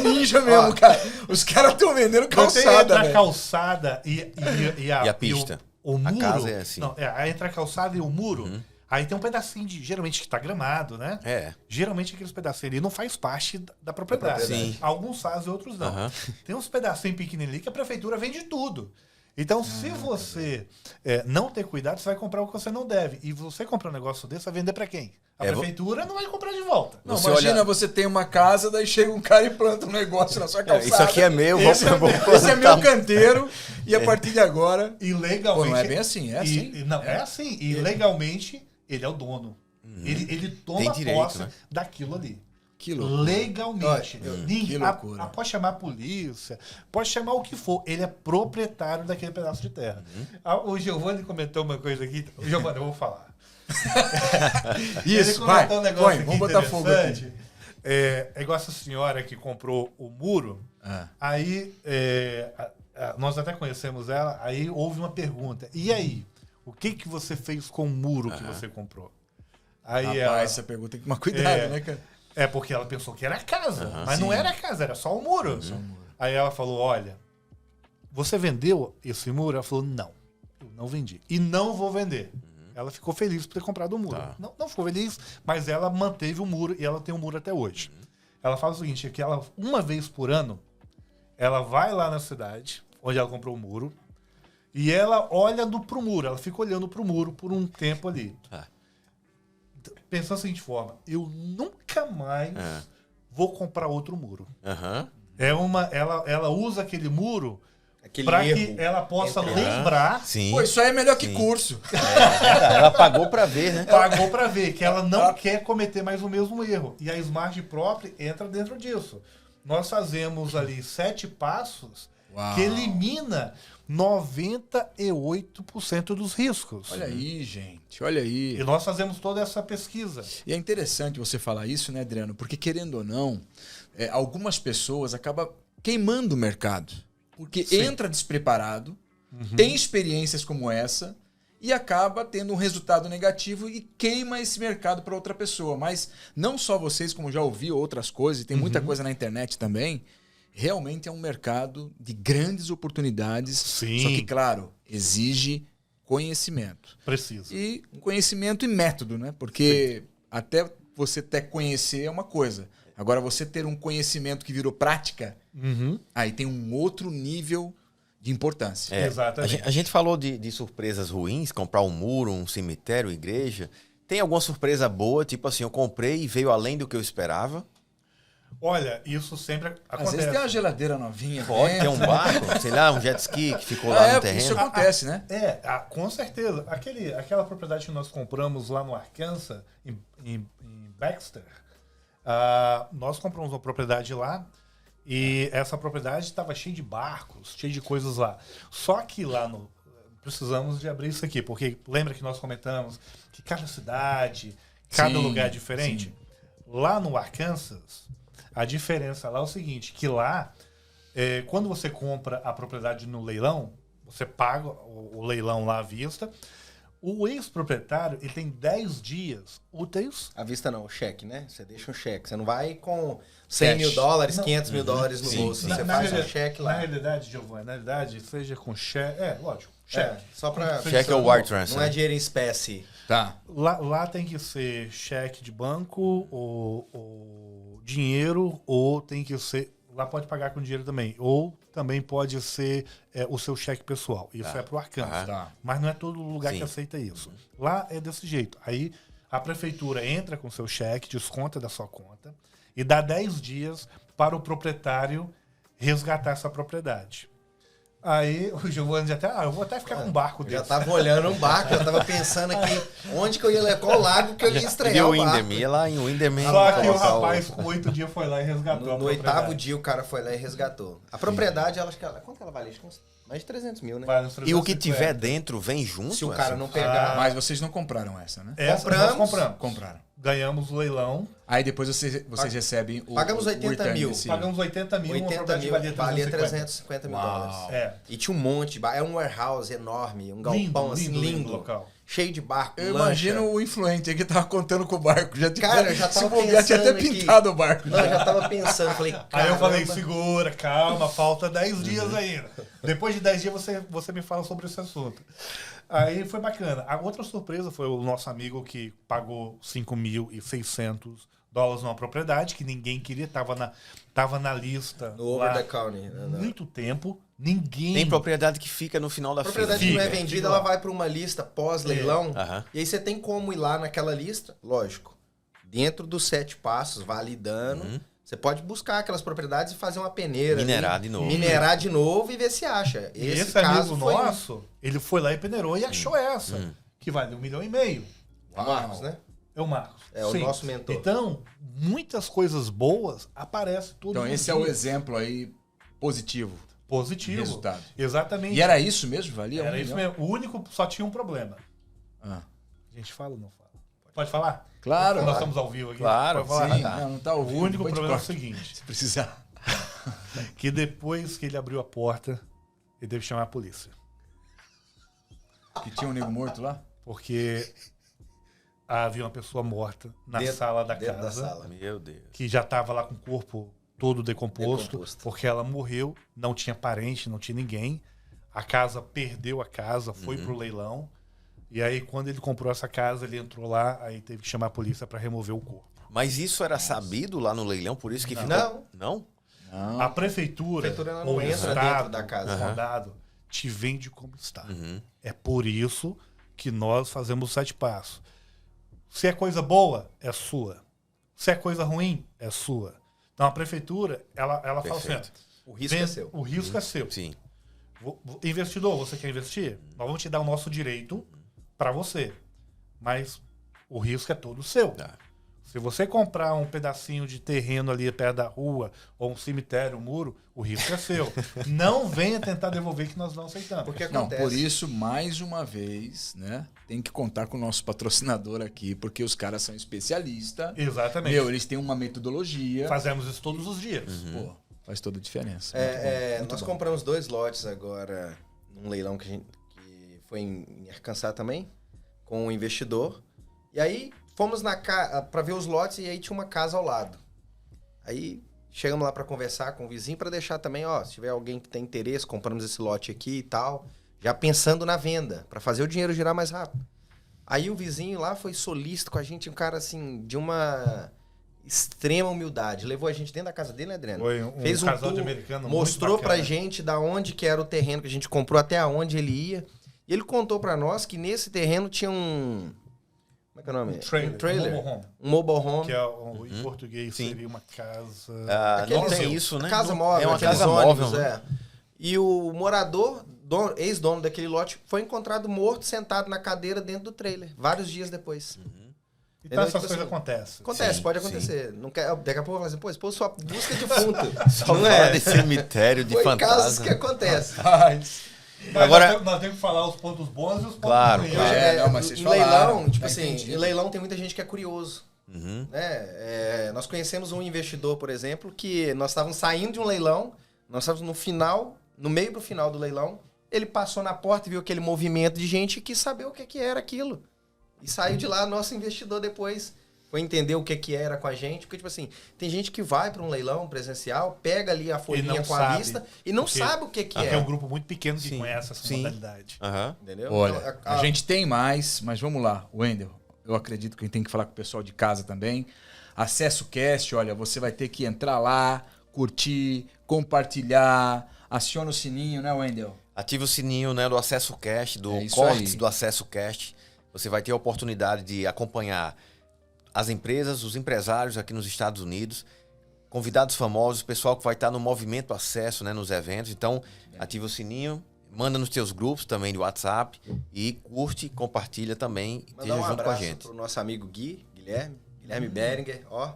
ninja mesmo, cara. Os caras estão vendendo calçada, entre a calçada e a pista. O muro... A casa é assim. Não, entre a calçada e o muro... Aí tem um pedacinho geralmente que tá gramado, né? Geralmente aqueles pedacinhos ali não faz parte da propriedade. Sim. Alguns fazem, outros não. Tem uns pedacinhos pequenininhos ali que a prefeitura vende tudo. Então, se você não ter cuidado, você vai comprar o que você não deve. E você comprar um negócio desse, vai vender pra quem? A prefeitura não vai comprar de volta. Não, imagina, você tem uma casa, daí chega um cara e planta um negócio na sua calçada. Isso aqui é meu, esse é meu canteiro, e a partir de agora... E legalmente... Pô, não é bem assim, é assim. É assim. E legalmente... Ele é o dono. Ele toma direito, posse daquilo ali. Que loucura. Legalmente. Que loucura. Pode chamar a polícia, pode chamar o que for. Ele é proprietário daquele pedaço de terra. O Giovanni comentou uma coisa aqui. Giovanni, eu vou falar. Isso, vai. Vamos botar fogo aqui. É igual essa senhora que comprou o muro. Aí, nós até conhecemos ela. Aí houve uma pergunta. E aí? O que você fez com o muro que você comprou? Aí essa pergunta tem que tomar cuidado, né, cara? Porque ela pensou que era casa, mas não era casa, era só o muro. Aí ela falou, olha, você vendeu esse muro? Ela falou, não, eu não vendi. E não vou vender. Ela ficou feliz por ter comprado o muro. Não ficou feliz, mas ela manteve o muro e ela tem o muro até hoje. Ela fala o seguinte, que ela, uma vez por ano, ela vai lá na cidade, onde ela comprou o muro, e ela olha pro muro, ela fica olhando pro muro por um tempo ali. Pensando da seguinte forma, eu nunca mais vou comprar outro muro. Ela usa aquele muro para que ela possa lembrar. Sim. Pô, isso aí é melhor que curso. Ela pagou para ver, né? Pagou para ver, que ela não quer cometer mais o mesmo erro. E a Smart Property entra dentro disso. Nós fazemos ali 7 passos que elimina 98% dos riscos. Olha aí, gente, olha aí. E nós fazemos toda essa pesquisa. E é interessante você falar isso, né, Adriano? Porque, querendo ou não, algumas pessoas acabam queimando o mercado. Porque entra despreparado, tem experiências como essa e acaba tendo um resultado negativo e queima esse mercado para outra pessoa. Mas não só vocês, como já ouvi outras coisas, e tem muita coisa na internet também. Realmente é um mercado de grandes oportunidades. Sim. Só que, claro, exige conhecimento. Precisa. E conhecimento e método, né? Porque até você até conhecer é uma coisa. Agora, você ter um conhecimento que virou prática, aí tem um outro nível de importância. Exatamente. A gente falou de surpresas ruins, comprar um muro, um cemitério, igreja. Tem alguma surpresa boa, tipo assim, eu comprei e veio além do que eu esperava? Olha, isso sempre acontece. Às vezes tem uma geladeira novinha. Pode ter um barco, sei lá, um jet ski que ficou lá no terreno. Isso acontece, né? Com certeza. Aquela propriedade que nós compramos lá no Arkansas, em Baxter, nós compramos uma propriedade lá e essa propriedade estava cheia de barcos, cheia de coisas lá. Só que lá precisamos de abrir isso aqui, porque lembra que nós comentamos que cada cidade, cada lugar é diferente? Sim. Lá no Arkansas, a diferença lá é o seguinte, que lá, quando você compra a propriedade no leilão, você paga o leilão lá à vista, o ex-proprietário, ele tem 10 dias úteis. À vista não, o cheque, né? Você deixa um cheque. Você não vai com $100 mil, $500 mil no bolso. Você faz um cheque lá. Na realidade, Giovanni, seja com cheque... lógico, cheque. Só pra... Cheque ou wire transfer. Não é dinheiro em espécie. Tá. Lá tem que ser cheque de banco ou dinheiro, ou tem que ser... Lá pode pagar com dinheiro também. Ou também pode ser o seu cheque pessoal. Isso é pro Arkansas. Mas não é todo lugar que aceita isso. Lá é desse jeito. Aí a prefeitura entra com seu cheque, desconta da sua conta e dá 10 dias para o proprietário resgatar essa propriedade. Aí o Giovanni já até, eu vou até ficar com um barco desse. Já tava olhando um barco, já tava pensando aqui onde que eu ia levar, qual lago que eu ia estrear o barco. Ia lá em Windermere. Só que o rapaz com 8 dias foi lá e resgatou. No 8º dia o cara foi lá e resgatou. A propriedade, quanto ela vale? Mais de 300 mil, né? E o que tiver dentro vem junto? Se o cara não pegar... Mas vocês não compraram essa, né? Essa nós compramos. Compraram. ganhamos o leilão. Aí depois vocês recebem o Pagamos 80 return mil. desse- Pagamos 80 mil, uma 80 propriedade mil, valia valia 350. 350 mil Uau. dólares. É. E tinha um monte de bar. É um warehouse enorme, um galpão assim, lindo. local. Cheio de barco, Eu lancha. imagino o influente aí que tava contando com o barco. Cara, eu já se tava bobear, tinha até pensando aqui. pintado o barco. Não, eu já tava pensando, falei, Aí eu caramba. falei, segura, calma, falta 10 dias ainda. Depois de 10 dias você me fala sobre esse assunto. Aí foi bacana. A outra surpresa foi o nosso amigo que pagou $5.600 numa propriedade que ninguém queria, tava na lista No over lá the counter. muito tempo, ninguém... Tem propriedade que fica no final da A propriedade fila. que não é Fica, vendida, fica ela lá. vai para uma lista pós-leilão. Aham. E aí você tem como ir lá naquela lista, lógico, dentro dos 7 passos, validando. Você pode buscar aquelas propriedades e fazer uma peneira. Minerar ali, de novo. Minerar de novo e ver se acha. E esse caso amigo foi nosso, ele foi lá e peneirou e achou essa, que vale $1,5 milhão. o Marcos, né? É o Marcos. É o Sim. nosso mentor. Então, muitas coisas boas aparecem todos Então os esse é o dias. exemplo aí positivo. Positivo. Resultado. Exatamente. E era isso mesmo? Valia Era $1 isso milhão? mesmo. O único, só tinha um problema. Ah, A gente fala ou não fala? Pode falar? claro. Nós estamos ao vivo aqui. Claro, Pode falar? Sim, Tá. não tá ao O vivo, único depois problema é o corta. seguinte, Se precisar. que depois que ele abriu a porta, ele teve que chamar a polícia. Que tinha um nego morto lá? Porque havia uma pessoa morta na Dentro- sala da dentro da casa, sala. Meu Deus. que já estava lá com o corpo todo decomposto, Decomposto. porque ela morreu, não tinha parente, não tinha ninguém. A casa perdeu a casa, foi pro leilão. E aí, quando ele comprou essa casa, ele entrou lá, aí teve que chamar a polícia para remover o corpo. Mas isso era sabido lá no leilão, por isso que ficou... Não. Não? Não. A prefeitura, ela ou não o entra estado, dentro da casa. o condado, te vende como está. Uhum. É por isso que nós fazemos os 7 passos. Se é coisa boa, é sua. Se é coisa ruim, é sua. Então a prefeitura, ela fala assim, Perfeito. O risco é seu. o risco é seu. Sim. Investidor, você quer investir? Nós vamos te dar o nosso direito para você. Mas o risco é todo seu. Tá. Se você comprar um pedacinho de terreno ali perto da rua, ou um cemitério, um muro, o risco é seu. Não venha tentar devolver que nós não aceitamos. Porque Não, acontece. por isso, mais uma vez, né? Tem que contar com o nosso patrocinador aqui, porque os caras são especialistas. Exatamente. Meu, eles têm uma metodologia. Fazemos isso todos os dias. Pô, faz toda a diferença. Nós compramos 2 lotes agora num leilão que foi em Arkansas também, com um investidor. E aí fomos para ver os lotes e aí tinha uma casa ao lado. Aí chegamos lá para conversar com o vizinho para deixar também, ó, se tiver alguém que tem interesse, compramos esse lote aqui e tal, já pensando na venda, para fazer o dinheiro girar mais rápido. Aí o vizinho lá foi solícito com a gente, um cara assim, de uma extrema humildade. Levou a gente dentro da casa dele, né, Adriano? Foi um Fez casal de tour, americano mostrou muito pra bacana. gente da onde que era o terreno que a gente comprou, até aonde ele ia. E ele contou pra nós que nesse terreno tinha um... Como é que é o nome? Um trailer, mobile home. Um mobile home. Que é, em português Sim. seria uma casa... Ah, não Aqueles- tem isso, né? Casa móvel, É uma aqueles casa ônibus, móvel, né? é. E o morador, ex-dono daquele lote, foi encontrado morto, sentado na cadeira dentro do trailer, vários dias depois. Então essas Tipo coisas assim, acontecem. Acontece, Sim, pode sim. acontecer. Não quer, daqui a pouco vai falar assim, pô, esse povo só busca defunto. Só Não fala é? de cemitério, de Foi fantasma. casos que acontecem. Mas Agora- nós temos que falar os pontos bons e os pontos Claro, ruins. claro. Não, mas vocês em falaram, leilão, tipo tá assim, entendido. em leilão tem muita gente que é curioso. Uhum. Né? Nós conhecemos um investidor, por exemplo, que nós estávamos saindo de um leilão, nós estávamos no final, no meio pro final do leilão, ele passou na porta e viu aquele movimento de gente e quis saber o que era aquilo. E saiu de lá, nosso investidor depois foi entender o que era com a gente, porque tipo assim, tem gente que vai para um leilão presencial, pega ali a folhinha não com a sabe, lista e não porque sabe o que Aqui é é. um grupo muito pequeno que Sim, conhece essa sim. modalidade. Aham. Entendeu? Olha, Então, a gente tem mais, mas vamos lá, Wendel. Eu acredito que a gente tem que falar com o pessoal de casa também. Acesse o cast, olha, você vai ter que entrar lá, curtir, compartilhar, aciona o sininho, né, Wendel? Ative o sininho, né, do Acesso Cast, do É isso cortes aí. do Acesso Cast. Você vai ter a oportunidade de acompanhar as empresas, os empresários aqui nos Estados Unidos, convidados famosos, pessoal que vai estar no Movimento Acesso, né, nos eventos. Então, ative o sininho, manda nos teus grupos também de WhatsApp e curte, compartilha também, mandar esteja um junto com a abraço gente. pro nosso amigo Guilherme Beringer, ó.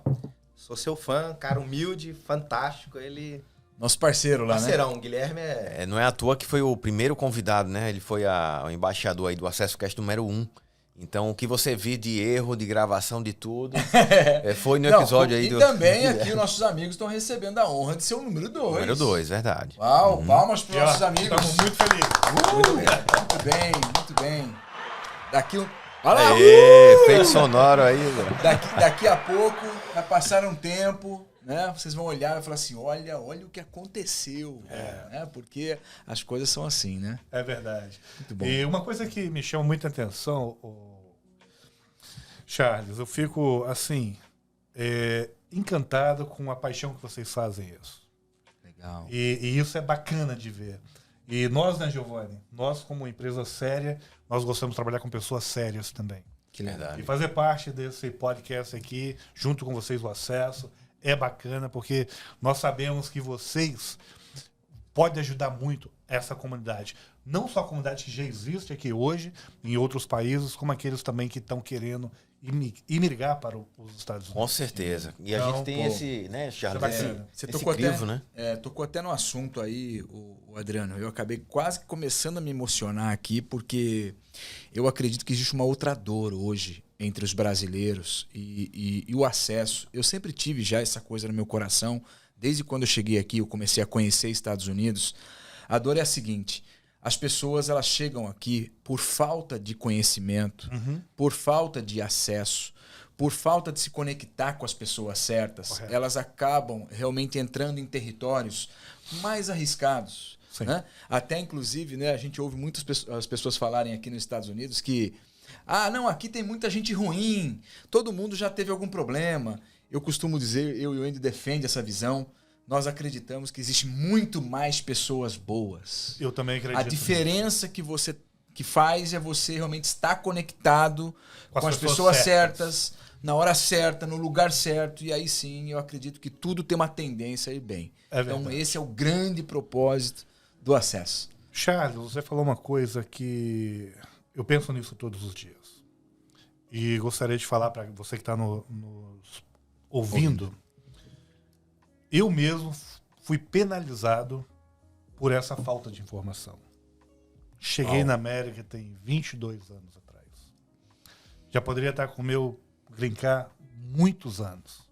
Sou seu fã, cara humilde, fantástico. Ele. Nosso parceiro lá, né? Parceirão, o Guilherme é. Não é à toa que foi o primeiro convidado, né? Ele foi o embaixador aí do Acesso Cast número 1. Então, o que você viu de erro, de gravação, de tudo, foi no Não, episódio aí e do... também aqui os nossos amigos estão recebendo a honra de ser o número 2. Número 2, verdade. Uau, palmas para os nossos amigos. Estamos muito felizes. Muito bem, muito bem. Daqui um... Olha lá! Aê, efeito sonoro aí, Zé. Daqui a pouco vai passar um tempo, né? Vocês vão olhar e falar assim, olha o que aconteceu. Né? Porque as coisas são assim, né? É verdade. Muito bom. E uma coisa que me chama muita atenção, Charles, eu fico assim, encantado com a paixão que vocês fazem isso. Legal. E isso é bacana de ver. E nós, né, Giovanni? Nós, como empresa séria, nós gostamos de trabalhar com pessoas sérias também. Que verdade. E fazer parte desse podcast aqui, junto com vocês, o Acesso, é bacana, porque nós sabemos que vocês podem ajudar muito essa comunidade. Não só a comunidade que já existe aqui hoje, em outros países, como aqueles também que estão querendo imigrar para os Estados Unidos. Com certeza. E a Então, gente tem pô, esse, né, Charles, isso é bacana. Você esse tocou crivo, até, né? tocou até no assunto aí, o Adriano. Eu acabei quase que começando a me emocionar aqui, porque eu acredito que existe uma outra dor hoje entre os brasileiros e o acesso. Eu sempre tive já essa coisa no meu coração. Desde quando eu cheguei aqui, eu comecei a conhecer Estados Unidos. A dor é a seguinte: as pessoas elas chegam aqui por falta de conhecimento, por falta de acesso, por falta de se conectar com as pessoas certas. Correto. Elas acabam realmente entrando em territórios mais arriscados. Né? Até, inclusive, né, a gente ouve muitas as pessoas falarem aqui nos Estados Unidos que não, aqui tem muita gente ruim, todo mundo já teve algum problema. Eu costumo dizer, eu e o Andy defende essa visão. Nós acreditamos que existe muito mais pessoas boas. Eu também acredito. A diferença que faz é você realmente estar conectado com as pessoas certas, na hora certa, no lugar certo. E aí sim, eu acredito que tudo tem uma tendência a ir bem. Então esse é o grande propósito do acesso. Charles, você falou uma coisa que eu penso nisso todos os dias. E gostaria de falar para você que está nos ouvindo. Eu mesmo fui penalizado por essa falta de informação. Cheguei na América tem 22 anos atrás. Já poderia estar com o meu green card muitos anos.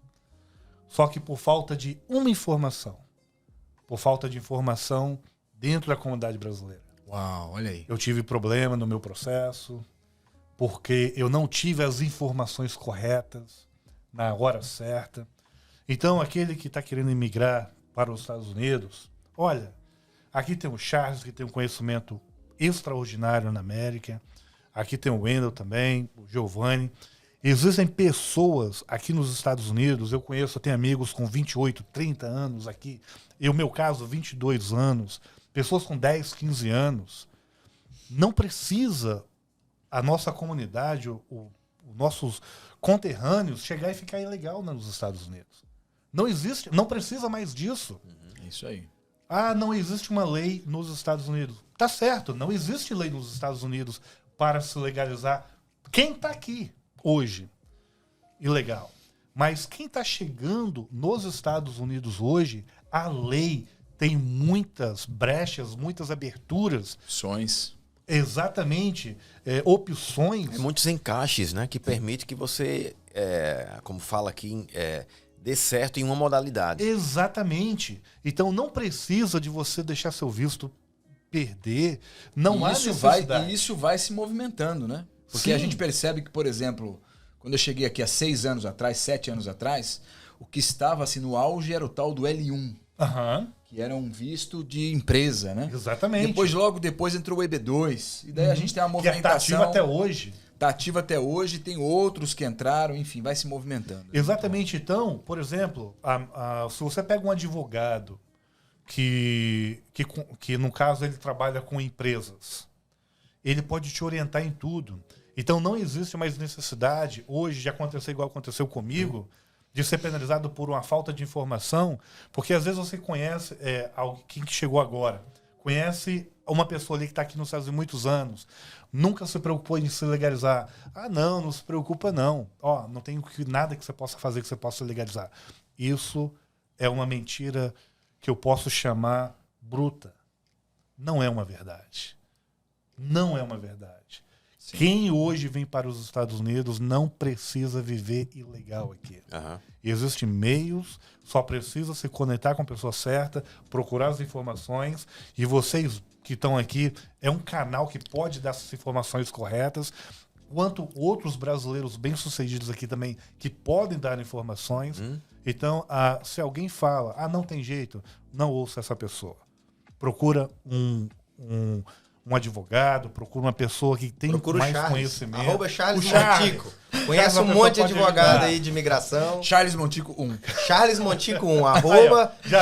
Só que por falta de uma informação, por falta de informação dentro da comunidade brasileira. Uau, olha aí. Eu tive problema no meu processo, porque eu não tive as informações corretas na hora certa. Então, aquele que está querendo emigrar para os Estados Unidos, olha, aqui tem o Charles, que tem um conhecimento extraordinário na América. Aqui tem o Wendel também, o Giovanni. Existem pessoas aqui nos Estados Unidos, eu tenho amigos com 28, 30 anos aqui, e o meu caso, 22 anos, pessoas com 10, 15 anos. Não precisa a nossa comunidade, os nossos conterrâneos, chegar e ficar ilegal nos Estados Unidos. Não existe, não precisa mais disso. Isso aí. Não existe uma lei nos Estados Unidos. Tá certo, não existe lei nos Estados Unidos para se legalizar quem está aqui hoje, ilegal. Mas quem está chegando nos Estados Unidos hoje, a lei tem muitas brechas, muitas aberturas. Opções. Exatamente. Opções. Muitos encaixes, né? Que permite que você, como fala aqui, dê certo em uma modalidade. Exatamente. Então não precisa de você deixar seu visto perder. Não há necessidade. E isso vai se movimentando, né? Porque Sim. a gente percebe que, por exemplo, quando eu cheguei aqui há 6 anos atrás, 7 anos atrás, o que estava assim, no auge era o tal do L1. Que era um visto de empresa, né? Exatamente. Logo depois entrou o EB2. E daí a gente tem uma movimentação. Que tá ativa até hoje. Está ativa até hoje, tem outros que entraram, enfim, vai se movimentando. Exatamente. Então, por exemplo, se você pega um advogado que no caso ele trabalha com empresas, ele pode te orientar em tudo. Então não existe mais necessidade, hoje de acontecer igual aconteceu comigo, de ser penalizado por uma falta de informação, porque às vezes você conhece alguém que chegou agora, conhece uma pessoa ali que está aqui nos Estados Unidos há muitos anos, nunca se preocupou em se legalizar. Não se preocupa não. Não tem nada que você possa fazer que você possa legalizar. Isso é uma mentira que eu posso chamar bruta. Não é uma verdade. Não é uma verdade. Quem hoje vem para os Estados Unidos não precisa viver ilegal aqui. Existem meios, só precisa se conectar com a pessoa certa, procurar as informações, e vocês que estão aqui, é um canal que pode dar essas informações corretas, quanto outros brasileiros bem-sucedidos aqui também, que podem dar informações. Então, se alguém fala, não tem jeito, não ouça essa pessoa. Procura um advogado, procura uma pessoa que tem mais conhecimento. @Charles Montico. Conhece um monte de advogado aí de imigração. Charles Montico 1. Charles Montico 1,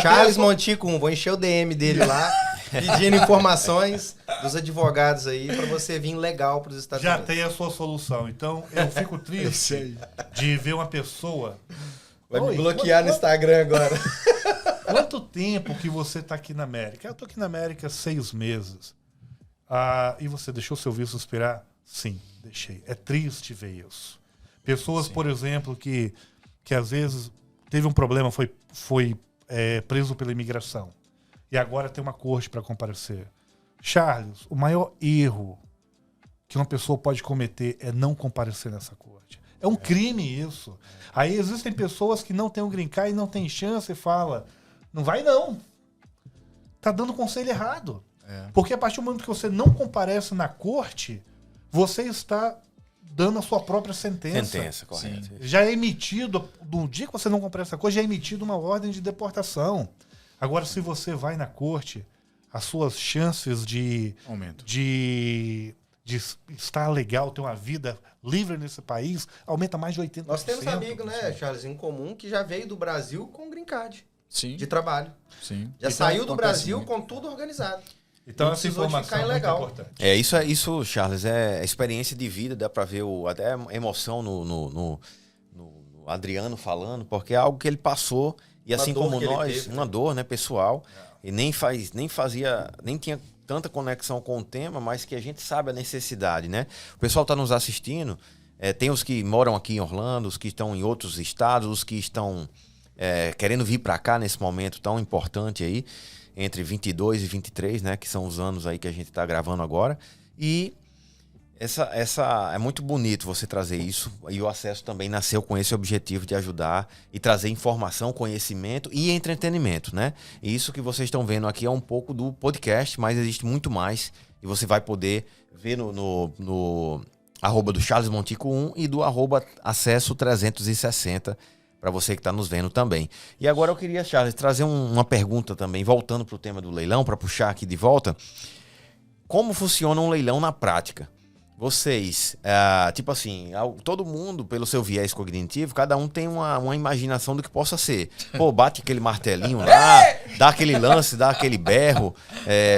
Charles Montico 1. Vou encher o DM dele lá, pedindo informações dos advogados aí para você vir legal para os Estados Unidos. Já tem a sua solução. Então, eu fico triste de ver uma pessoa... Vai me bloquear no Instagram agora. Quanto tempo que você está aqui na América? Eu estou aqui na América 6 meses. E você deixou seu visto expirar? Sim, deixei. É triste ver isso. Pessoas, por exemplo, que às vezes teve um problema, foi preso pela imigração. E agora tem uma corte para comparecer. Charles, o maior erro que uma pessoa pode cometer é não comparecer nessa corte. É um crime isso. Aí existem pessoas que não têm o green card e não têm chance e fala, não vai não. Tá dando conselho errado. Porque a partir do momento que você não comparece na corte, você está dando a sua própria sentença. Sentença, correto. Já é emitido, no dia que você não comparece na corte, já é emitida uma ordem de deportação. Agora, se você vai na corte, as suas chances de estar legal, ter uma vida livre nesse país, aumenta mais de 80%. Nós temos amigos, né, Charles, em comum, que já veio do Brasil com green card. Sim. De trabalho. Sim. Já saiu do Brasil com tudo organizado. Então essa informação é muito importante. Isso, Charles, é experiência de vida, dá pra ver até a emoção no Adriano falando, porque é algo que ele passou, e assim como nós, uma dor, né, pessoal, e nem tinha tanta conexão com o tema, mas que a gente sabe a necessidade, né? O pessoal está nos assistindo, tem os que moram aqui em Orlando, os que estão em outros estados, os que estão querendo vir para cá nesse momento tão importante aí, entre 22 e 23, né? Que são os anos aí que a gente está gravando agora. E é muito bonito você trazer isso, e o Acesso também nasceu com esse objetivo de ajudar e trazer informação, conhecimento e entretenimento, né? E isso que vocês estão vendo aqui é um pouco do podcast, mas existe muito mais, e você vai poder ver no arroba do Charles Montico 1 e do arroba Acesso 360, para você que está nos vendo também. E agora eu queria, Charles, trazer uma pergunta também, voltando para o tema do leilão, para puxar aqui de volta. Como funciona um leilão na prática? Vocês, tipo assim, todo mundo, pelo seu viés cognitivo, cada um tem uma imaginação do que possa ser. Pô, bate aquele martelinho lá, dá aquele lance, dá aquele berro.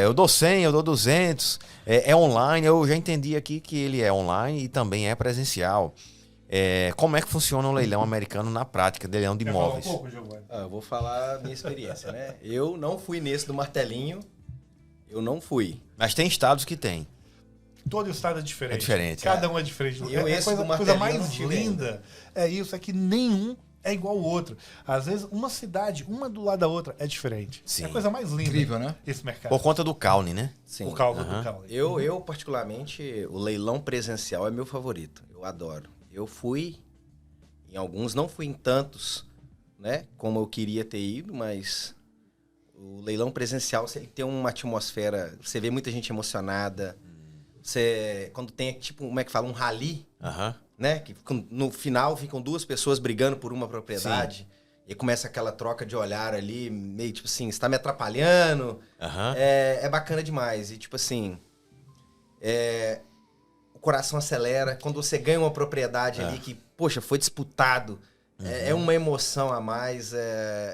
Eu dou 100, eu dou 200. É online, eu já entendi aqui que ele é online e também é presencial. Como é que funciona um leilão americano na prática, leilão de imóveis? Eu vou falar a minha experiência, né? Eu não fui nesse do martelinho, eu não fui. Mas tem estados que tem. Todo estado é diferente. É diferente. Cada um é diferente. A coisa mais linda é isso, é que nenhum é igual ao outro. Às vezes, uma cidade, uma do lado da outra, é diferente. Sim. É a coisa mais linda. Incrível, né? Esse mercado. Por conta do County, né? Sim. Por causa do County. Eu, particularmente, o leilão presencial é meu favorito. Eu adoro. Eu fui em alguns, não fui em tantos, né? Como eu queria ter ido, mas o leilão presencial, ele tem uma atmosfera, você vê muita gente emocionada. Quando tem, tipo, como é que fala? Um rally, né? Que no final ficam duas pessoas brigando por uma propriedade. Sim. E começa aquela troca de olhar ali, meio tipo assim, você tá me atrapalhando. É bacana demais. E tipo assim, o coração acelera. Quando você ganha uma propriedade ali que, poxa, foi disputado. É uma emoção a mais.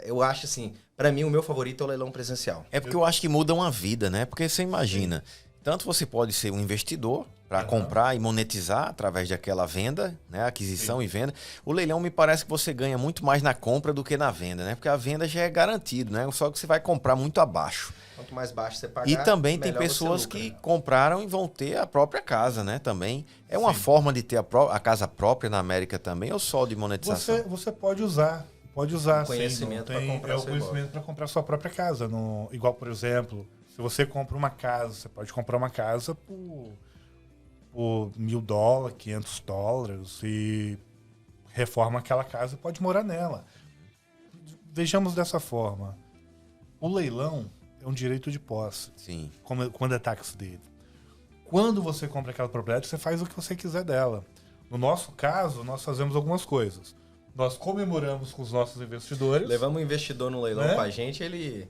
Eu acho assim, pra mim o meu favorito é o leilão presencial. É porque eu acho que muda uma vida, né? Porque você imagina... Tanto você pode ser um investidor para comprar e monetizar através daquela venda, né? Aquisição e venda. O leilão me parece que você ganha muito mais na compra do que na venda, né? Porque a venda já é garantido, né? Só que você vai comprar muito abaixo. Quanto mais baixo você pagar, e também tem pessoas que compraram e vão ter a própria casa, né? Também. É uma forma de ter a casa própria na América também, ou só de monetização? Você pode usar. Pode usar, conhecimento para comprar conhecimento para comprar sua própria casa. Igual, por exemplo, se você compra uma casa, você pode comprar uma casa por por $1.000, $500 e reforma aquela casa e pode morar nela. Vejamos dessa forma. O leilão é um direito de posse. Sim. Quando é taxa dele. Quando você compra aquela propriedade, você faz o que você quiser dela. No nosso caso, nós fazemos algumas coisas. Nós comemoramos com os nossos investidores. Levamos um investidor no leilão com a gente, ele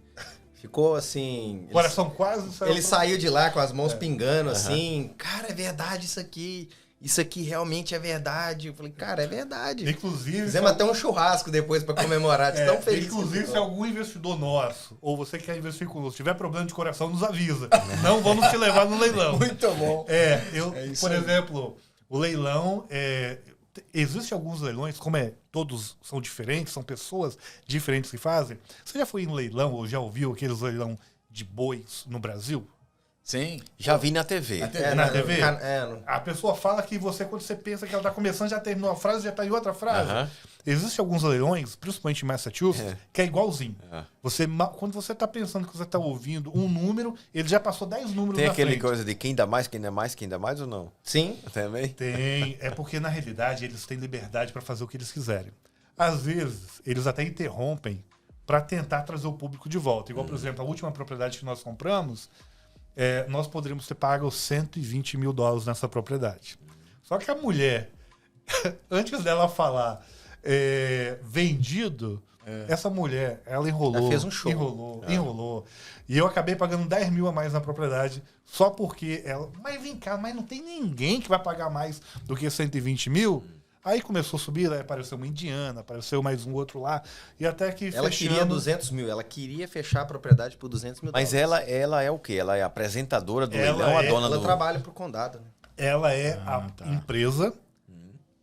ficou assim... Coração quase saiu. Ele saiu de lá com as mãos pingando, assim. Cara, é verdade isso aqui. Isso aqui realmente é verdade. Eu falei, cara, é verdade. Inclusive... Fizemos até um churrasco depois para comemorar. De tão feliz. Inclusive, se algum investidor nosso, ou você que quer investir conosco, tiver problema de coração, nos avisa. Não vamos te levar no leilão. Muito bom. Por exemplo, o leilão... Existem alguns leilões, como todos são diferentes, são pessoas diferentes que fazem. Você já foi em leilão ou já ouviu aqueles leilão de bois no Brasil? Sim. Já vi na TV. Na TV? A pessoa fala que quando você pensa que ela está começando, já terminou a frase, já está em outra frase. Existem alguns leilões, principalmente em Massachusetts, que é igualzinho. Quando você está pensando que você está ouvindo um número, ele já passou 10 números Tem na aquele frente. coisa de quem dá mais, quem dá mais, quem dá mais ou não? Sim. Também? Tem. É porque, na realidade, eles têm liberdade para fazer o que eles quiserem. Às vezes, eles até interrompem para tentar trazer o público de volta. Igual, por exemplo, a última propriedade que nós compramos, nós poderíamos ter pago $120 mil nessa propriedade. Só que a mulher, antes dela falar vendido, essa mulher, ela enrolou. Ela fez um show. Enrolou. E eu acabei pagando 10 mil a mais na propriedade, só porque ela... Mas vem cá, mas não tem ninguém que vai pagar mais do que 120 mil? Aí começou a subir, aí apareceu uma indiana, apareceu mais um outro lá, e até que ela queria 200 mil, ela queria fechar a propriedade por 200 mil. Mas ela é o quê? Ela é a apresentadora do leilão, a dona do... Ela trabalha pro condado. Né? Ela é a empresa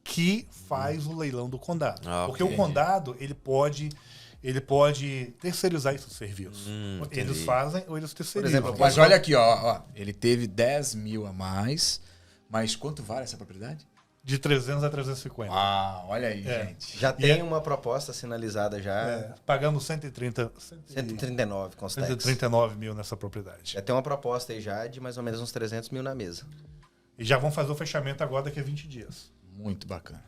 que faz o leilão do condado. Porque o condado, ele pode terceirizar esse serviço. Eles fazem ou eles terceirizam. Por exemplo, mas olha aqui, ó, ele teve 10 mil a mais, mas quanto vale essa propriedade? De 300 a 350. Ah, olha aí, gente. Já tem uma proposta sinalizada já. Pagamos 139 com os taxas. 139 mil nessa propriedade. Já tem uma proposta aí já de mais ou menos uns 300 mil na mesa. E já vão fazer o fechamento agora daqui a 20 dias. Muito bacana.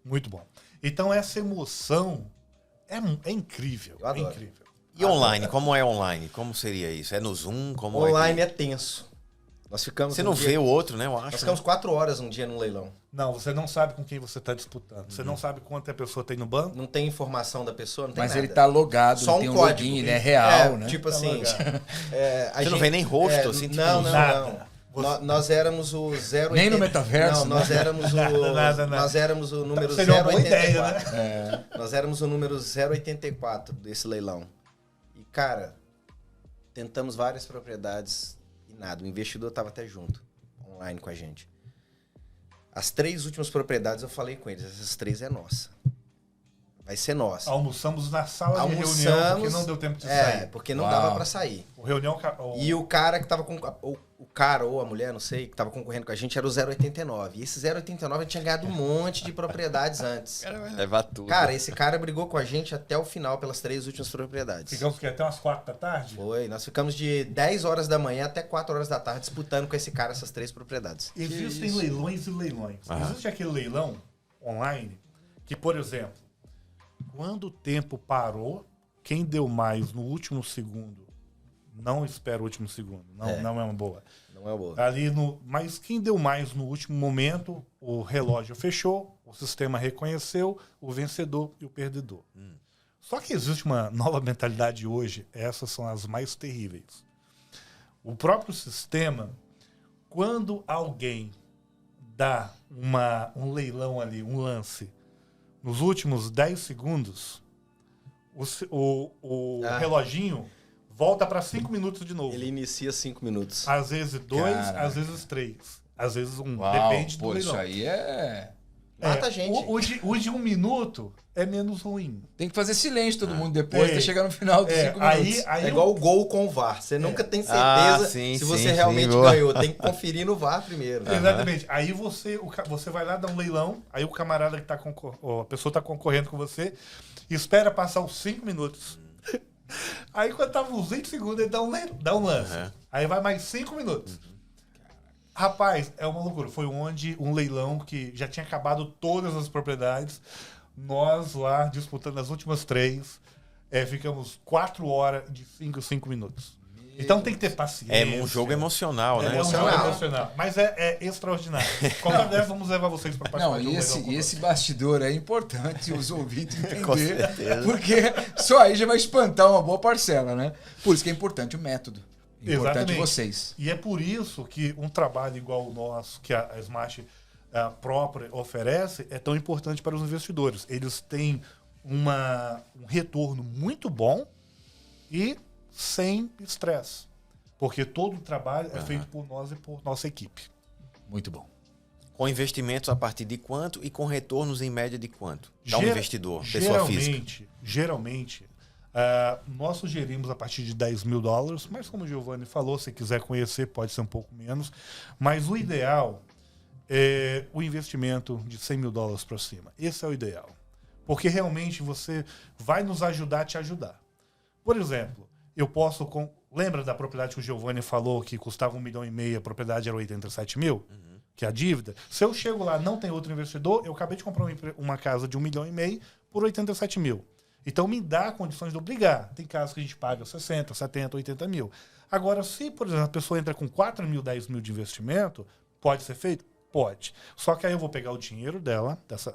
Muito bom. Então essa emoção é incrível. Eu adoro. É incrível. E online? Como é online? Como seria isso? É no Zoom? Como online é tenso. Nós ficamos você não vê o outro, né? Eu acho. Nós ficamos 4 horas um dia no leilão. Não, você não sabe com quem você está disputando. Você não sabe quanto a pessoa tem no banco. Não tem informação da pessoa, não tem Mas nada. ele tá logado, só tem um um código. login, ele é real, né? Tipo assim... você não vê nem rosto, assim? Não, tipo, nada. Nós éramos o 080... Nem no metaverso? Não, nós éramos o... Nada. Nós éramos o número 084. Seria uma boa ideia, né? Nós éramos o número 084 desse leilão. E, cara, tentamos várias propriedades e nada. O investidor estava até junto, online com a gente. As 3 últimas propriedades eu falei com eles, essas 3 é nossa. Vai ser nossa. Almoçamos na sala de reunião, porque não deu tempo de sair. Porque não dava para sair. E o cara que tava com... O cara ou a mulher, não sei, que tava concorrendo com a gente era o 089. E esse 089 tinha ganhado um monte de propriedades antes. O cara vai levar tudo. Cara, esse cara brigou com a gente até o final pelas 3 últimas propriedades. Ficamos até umas 4 da tarde? Foi. Nós ficamos de 10 horas da manhã até 4 horas da tarde disputando com esse cara essas 3 propriedades. Existem leilões e leilões. Existe aquele leilão online que, por exemplo, quando o tempo parou, quem deu mais no último segundo, não espera o último segundo, não é uma boa. Não é boa. Mas quem deu mais no último momento, o relógio fechou, o sistema reconheceu o vencedor e o perdedor. Só que existe uma nova mentalidade hoje, essas são as mais terríveis. O próprio sistema, quando alguém dá um leilão ali, um lance, nos últimos 10 segundos, o reloginho volta para 5 minutos de novo. Ele inicia 5 minutos. Às vezes 2, às vezes 3. Às vezes 1. Depende do leilão. Isso aí mata a gente. O de 1 minuto é menos ruim. Tem que fazer silêncio todo mundo depois, até chegar no final dos 5 minutos. É igual o gol com o VAR. Você nunca tem certeza se você realmente ganhou. Tem que conferir no VAR primeiro. Exatamente. Aí você vai lá dar um leilão, aí o camarada que a pessoa está concorrendo com você, espera passar os 5 minutos. Aí quando tava uns 20 segundos, ele dá um lance. Aí vai mais 5 minutos. Rapaz, é uma loucura. Foi onde um leilão que já tinha acabado todas as propriedades. Nós lá disputando as últimas 3. Ficamos 4 horas de 5 minutos. Então tem que ter paciência. É um jogo emocional, né? É um jogo emocional. Mas é extraordinário. Qualquer vez vamos levar vocês para participar. Não, e esse bastidor é importante os ouvintes entender. Porque só aí já vai espantar uma boa parcela, né? Por isso que é importante o método. Importante Exatamente. vocês. E é por isso que um trabalho igual o nosso, que a Smart própria oferece, é tão importante para os investidores. Eles têm um retorno muito bom e sem estresse. Porque todo o trabalho é feito por nós e por nossa equipe. Muito bom. Com investimentos a partir de quanto e com retornos em média de quanto? Dá um investidor, pessoa física. Geralmente, nós sugerimos a partir de $10 mil, mas como o Giovanni falou, se quiser conhecer, pode ser um pouco menos. Mas o ideal é o investimento de $100 mil para cima. Esse é o ideal. Porque realmente você vai nos ajudar a te ajudar. Por exemplo, eu posso... Lembra da propriedade que o Giovanni falou que custava 1,5 milhão, a propriedade era 87 mil? Que é a dívida. Se eu chego lá, não tem outro investidor, eu acabei de comprar uma casa de 1,5 milhão por 87 mil. Então me dá condições de obrigar. Tem casos que a gente paga 60, 70, 80 mil. Agora, se, por exemplo, a pessoa entra com 4 mil, 10 mil de investimento, pode ser feito? Pode. Só que aí eu vou pegar o dinheiro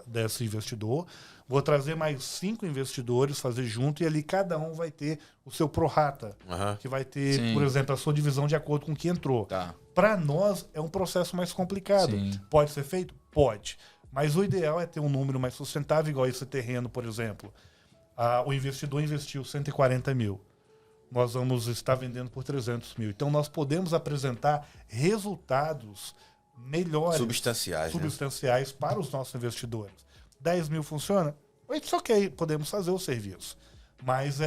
desse investidor, vou trazer mais 5 investidores, fazer junto, e ali cada um vai ter o seu prorata, que vai ter, Sim. por exemplo, a sua divisão de acordo com o que entrou. Tá. Para nós, é um processo mais complicado. Sim. Pode ser feito? Pode. Mas o ideal é ter um número mais sustentável, igual esse terreno, por exemplo. O investidor investiu 140 mil. Nós vamos estar vendendo por 300 mil. Então, nós podemos apresentar resultados melhores, substanciais para os nossos investidores. 10 mil funciona? It's ok, podemos fazer o serviço. Mas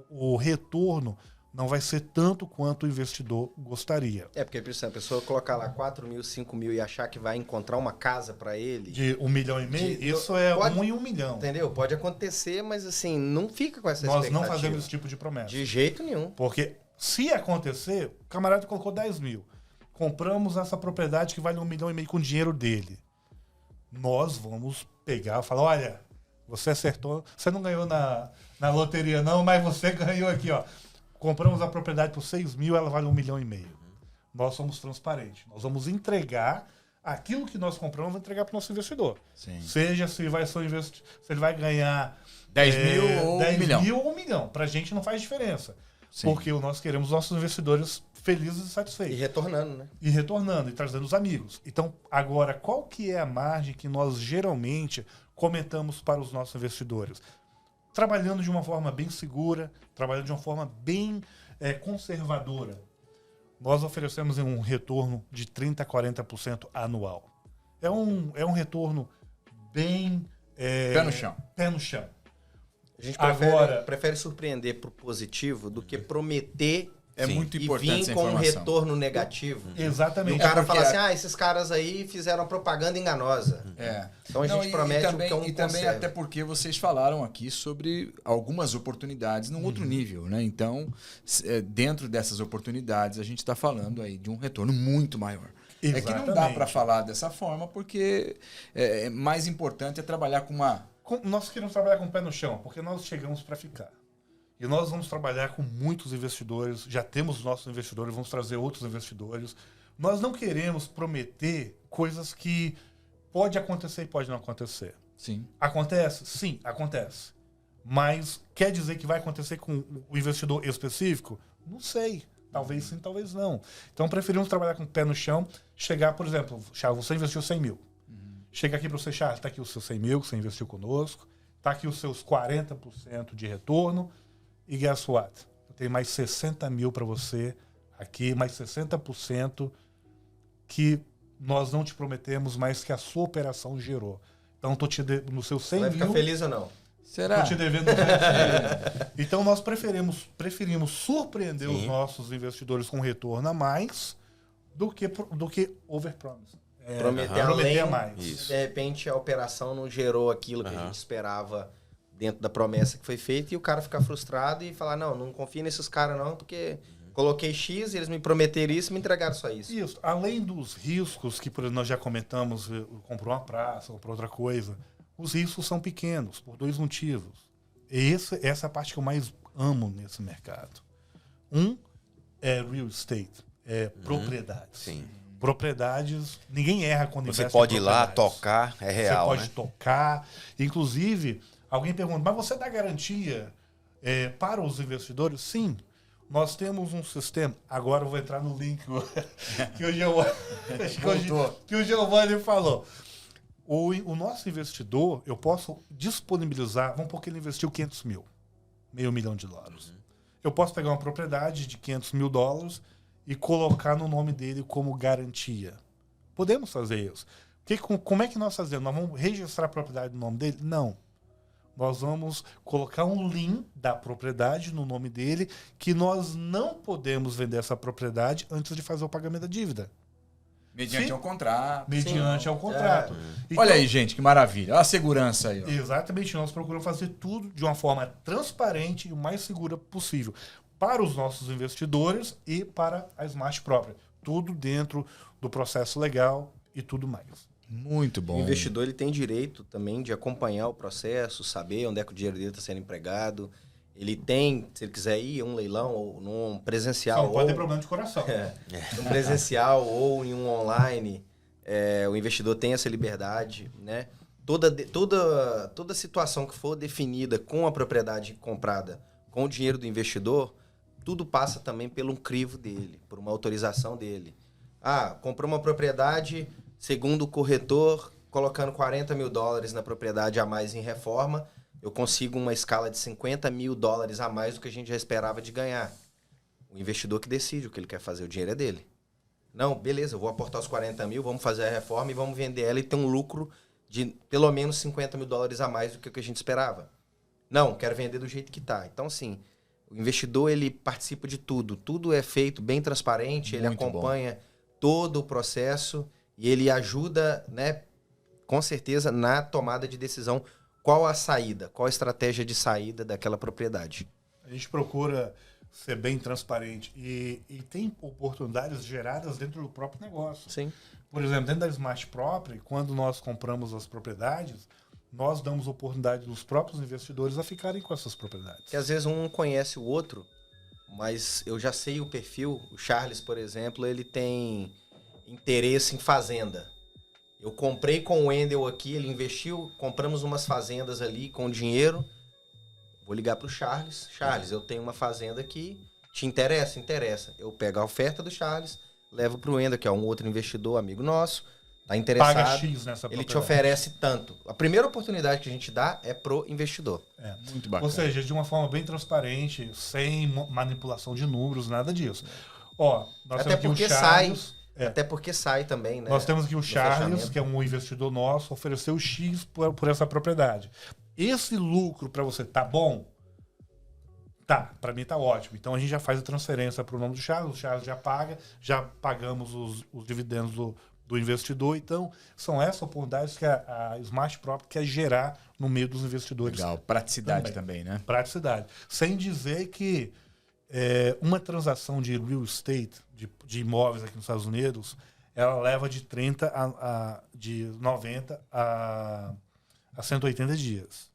o retorno não vai ser tanto quanto o investidor gostaria. Porque, por exemplo, a pessoa colocar lá 4 mil, 5 mil e achar que vai encontrar uma casa para ele... De 1,5 milhão, isso é 1 em 1 milhão. Entendeu? Pode acontecer, mas assim, não fica com essa Nós expectativa. não fazemos esse tipo de promessa. De jeito nenhum. Porque se acontecer, o camarada colocou 10 mil. Compramos essa propriedade que vale 1,5 milhão com o dinheiro dele. Nós vamos pegar e falar, olha, você acertou, você não ganhou na loteria não, mas você ganhou aqui, ó. Compramos a propriedade por 6 mil, ela vale 1,5 milhão. Nós somos transparentes. Nós vamos entregar aquilo que nós compramos, vamos entregar para o nosso investidor. Sim. Seja se ele vai ganhar 10 mil ou 10 1 milhão. mil ou 1 milhão. Para a gente não faz diferença. Sim. Porque nós queremos nossos investidores felizes e satisfeitos. E retornando, né? E retornando, e trazendo os amigos. Então, agora, qual que é a margem que nós geralmente comentamos para os nossos investidores? Trabalhando de uma forma bem segura, trabalhando de uma forma bem conservadora. Nós oferecemos um retorno de 30% a 40% anual. É um retorno bem... Pé no chão. Pé no chão. A gente Agora, prefere surpreender pro positivo do que prometer É muito e importante vir essa com um informação. retorno negativo. Exatamente. E o cara porque fala assim, esses caras aí fizeram propaganda enganosa. Então a gente promete o que é um E também conserve. até porque vocês falaram aqui sobre algumas oportunidades num outro nível, né? Então, dentro dessas oportunidades, a gente está falando aí de um retorno muito maior. É que não dá Exatamente. para falar dessa forma porque mais importante é trabalhar com uma... Nós queremos trabalhar com o pé no chão, porque nós chegamos para ficar. E nós vamos trabalhar com muitos investidores, já temos nossos investidores, vamos trazer outros investidores. Nós não queremos prometer coisas que pode acontecer e pode não acontecer. Sim. Acontece? Sim, acontece. Mas quer dizer que vai acontecer com o investidor específico? Não sei. Talvez sim, talvez não. Então preferimos trabalhar com o pé no chão, chegar, por exemplo, Charles, você investiu 100 mil. Chega aqui para você, Charles, está aqui os seus 100 mil que você investiu conosco, está aqui os seus 40% de retorno, e guess what? Eu tenho mais 60 mil para você aqui, mais 60% que nós não te prometemos, mas que a sua operação gerou. Então, estou te no seu 100 Vai mil... ficar feliz ou não? Será? Estou te devendo 200 mil. Então, nós preferimos surpreender os nossos investidores com retorno a mais do que overpromise. Prometer prometer além, a mais. Isso. de repente a operação não gerou aquilo que a gente esperava dentro da promessa que foi feita e o cara ficar frustrado e falar, não confia nesses caras não, porque Coloquei X, eles me prometeram isso e me entregaram só isso. Isso. Além dos riscos que nós já comentamos, comprou uma praça ou para outra coisa, os riscos são pequenos, por 2 motivos. Essa é a parte que eu mais amo nesse mercado. Um é real estate, é propriedades. Sim. Propriedades, ninguém erra quando Você investe pode em ir lá, propriedades. tocar, é real, Você pode né? tocar. Inclusive, alguém pergunta, mas você dá garantia para os investidores? Sim. Nós temos um sistema. Agora eu vou entrar no link que o Giovanni falou. O nosso investidor, eu posso disponibilizar, vamos supor que ele investiu 500 mil, $500 mil. Eu posso pegar uma propriedade de $500 mil e colocar no nome dele como garantia. Podemos fazer isso. Como é que nós fazemos? Nós vamos registrar a propriedade no nome dele? Não. Nós vamos colocar um link da propriedade no nome dele, que nós não podemos vender essa propriedade antes de fazer o pagamento da dívida. Mediante Sim. ao contrato. Mediante ao contrato. Então, Olha aí, gente, que maravilha. Olha a segurança aí. Ó. Exatamente. Nós procuramos fazer tudo de uma forma transparente e o mais segura possível para os nossos investidores e para a Smart Property. Tudo dentro do processo legal e tudo mais. Muito bom. O investidor ele tem direito também de acompanhar o processo, saber onde é que o dinheiro dele está sendo empregado. Ele tem, se ele quiser ir a um leilão ou num presencial. Não pode ter problema de coração. Num presencial ou em um online, o investidor tem essa liberdade, né? Toda situação que for definida com a propriedade comprada com o dinheiro do investidor, tudo passa também pelo um crivo dele, por uma autorização dele. Comprou uma propriedade, segundo o corretor, colocando $40 mil na propriedade a mais em reforma, eu consigo uma escala de $50 mil a mais do que a gente já esperava de ganhar. O investidor que decide o que ele quer fazer, o dinheiro é dele. Não, beleza, eu vou aportar os 40 mil, vamos fazer a reforma e vamos vender ela e ter um lucro de pelo menos $50 mil a mais do que o que a gente esperava. Não, quero vender do jeito que está. Então, assim, o investidor ele participa de tudo. Tudo é feito bem transparente, ele acompanha todo o processo e ele ajuda, né, com certeza, na tomada de decisão. Qual a saída? Qual a estratégia de saída daquela propriedade? A gente procura ser bem transparente e tem oportunidades geradas dentro do próprio negócio. Sim. Por exemplo, dentro da Smart Property, quando nós compramos as propriedades, nós damos oportunidade dos próprios investidores a ficarem com essas propriedades. Porque às vezes um não conhece o outro, mas eu já sei o perfil. O Charles, por exemplo, ele tem interesse em fazenda. Eu comprei com o Wendel aqui, ele investiu, compramos umas fazendas ali com dinheiro. Vou ligar para o Charles. Charles, eu tenho uma fazenda aqui, te interessa? Interessa. Eu pego a oferta do Charles, levo para o Wendel, que é um outro investidor, amigo nosso, tá interessado. Paga X nessa propriedade. Ele te oferece tanto. A primeira oportunidade que a gente dá é pro investidor. Muito bacana. Ou seja, de uma forma bem transparente, sem manipulação de números, nada disso. Ó, nós Até temos aqui porque o Charles, Até porque sai também, né? Nós temos aqui o Charles, fechamento. que é um investidor nosso, ofereceu X por essa propriedade. Esse lucro para você tá bom? Tá, para mim tá ótimo. Então a gente já faz a transferência para o nome do Charles, o Charles já paga, já pagamos os dividendos do investidor. Então são essas oportunidades que a Smart Property quer gerar no meio dos investidores. Legal, praticidade também, né? Praticidade. Sem dizer que uma transação de real estate, de imóveis aqui nos Estados Unidos, ela leva de 90 a 180 dias.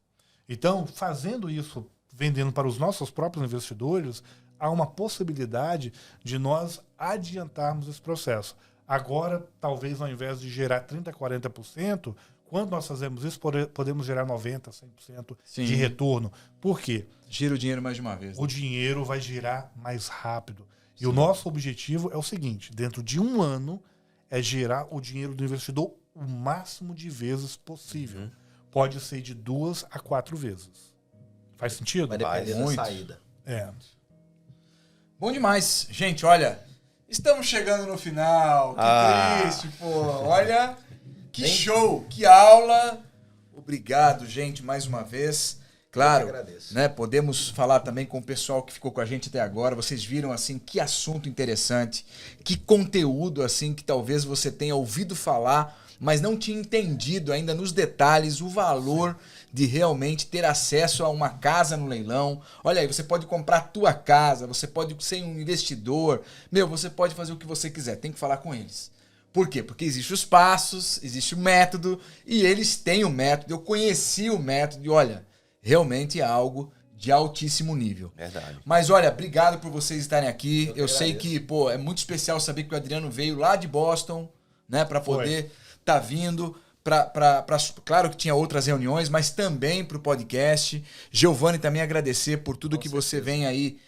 Então, fazendo isso, vendendo para os nossos próprios investidores, há uma possibilidade de nós adiantarmos esse processo. Agora, talvez ao invés de gerar 30%, 40%, quando nós fazemos isso, podemos gerar 90%, 100% de retorno. Por quê? Gira o dinheiro mais de uma vez. O dinheiro vai girar mais rápido. E o nosso objetivo é o seguinte, dentro de um ano, é gerar o dinheiro do investidor o máximo de vezes possível. Pode ser de 2 a 4 vezes. Faz sentido? Vai depender da muito. saída. Bom demais. Gente, olha, estamos chegando no final. Que triste, pô. Olha, que show, que aula. Obrigado, gente, mais uma vez. Claro, né, podemos falar também com o pessoal que ficou com a gente até agora. Vocês viram, assim, que assunto interessante, que conteúdo, assim, que talvez você tenha ouvido falar, mas não tinha entendido ainda nos detalhes o valor de realmente ter acesso a uma casa no leilão. Olha aí, você pode comprar a tua casa, você pode ser um investidor, você pode fazer o que você quiser, tem que falar com eles. Por quê? Porque existem os passos, existe o método, e eles têm o método, eu conheci o método, e olha, realmente é algo de altíssimo nível. Verdade. Mas olha, obrigado por vocês estarem aqui. Eu sei que, é muito especial saber que o Adriano veio lá de Boston, né, para poder estar vindo. Claro que tinha outras reuniões, mas também para o podcast. Giovanni, também agradecer por tudo que você vem aí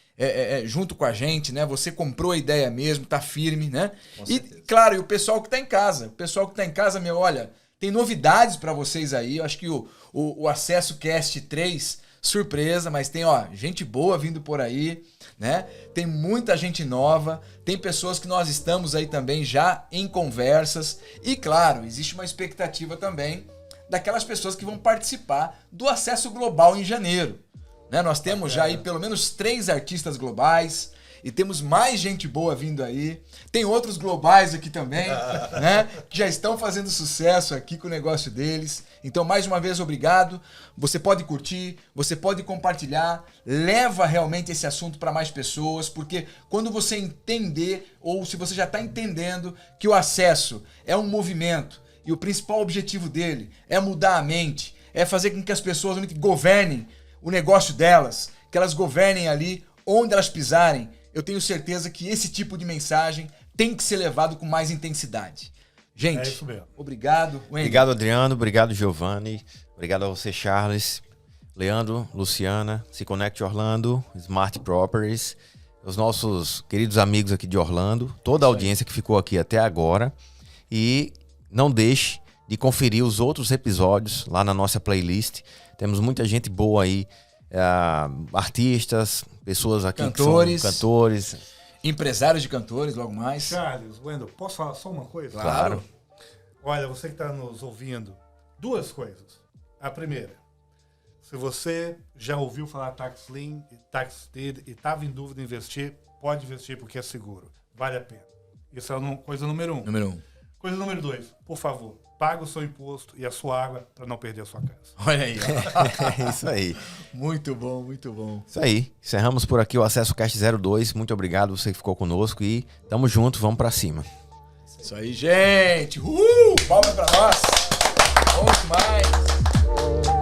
junto com a gente, né? Você comprou a ideia mesmo, tá firme, né? E, claro, e o pessoal que tá em casa. O pessoal que tá em casa, olha, tem novidades para vocês aí. Eu acho que o Acesso Cast 3, surpresa, mas tem, gente boa vindo por aí, né? Tem muita gente nova, tem pessoas que nós estamos aí também já em conversas e, claro, existe uma expectativa também daquelas pessoas que vão participar do Acesso Global em janeiro, né? Nós temos já aí pelo menos 3 artistas globais e temos mais gente boa vindo aí. Tem outros globais aqui também, né? Que já estão fazendo sucesso aqui com o negócio deles. Então, mais uma vez, obrigado. Você pode curtir, você pode compartilhar, leva realmente esse assunto para mais pessoas, porque quando você entender, ou se você já está entendendo que o acesso é um movimento e o principal objetivo dele é mudar a mente, é fazer com que as pessoas governem o negócio delas, que elas governem ali onde elas pisarem, eu tenho certeza que esse tipo de mensagem tem que ser levado com mais intensidade. Gente, é isso mesmo. Obrigado. Wendy. Obrigado, Adriano. Obrigado, Giovanni. Obrigado a você, Charles. Leandro, Luciana, Se Connect Orlando, Smart Properties, os nossos queridos amigos aqui de Orlando, toda a audiência que ficou aqui até agora. E não deixe de conferir os outros episódios lá na nossa playlist. Temos muita gente boa aí, artistas, pessoas aqui cantores, que são cantores, empresários de cantores, logo mais. Charles, Wendel, posso falar só uma coisa? Claro. Olha, você que está nos ouvindo, 2 coisas. A primeira, se você já ouviu falar Tax Lien e Tax Deed e estava em dúvida em investir, pode investir porque é seguro. Vale a pena. Isso é coisa número 1. Número 1. Coisa número 2, por favor, paga o seu imposto e a sua água para não perder a sua casa. Olha aí. É isso aí. Muito bom, muito bom. Isso aí. Encerramos por aqui o Acesso Cast 02. Muito obrigado você que ficou conosco e tamo junto, vamos pra cima. Isso aí, gente. Palma pra nós. Bom demais.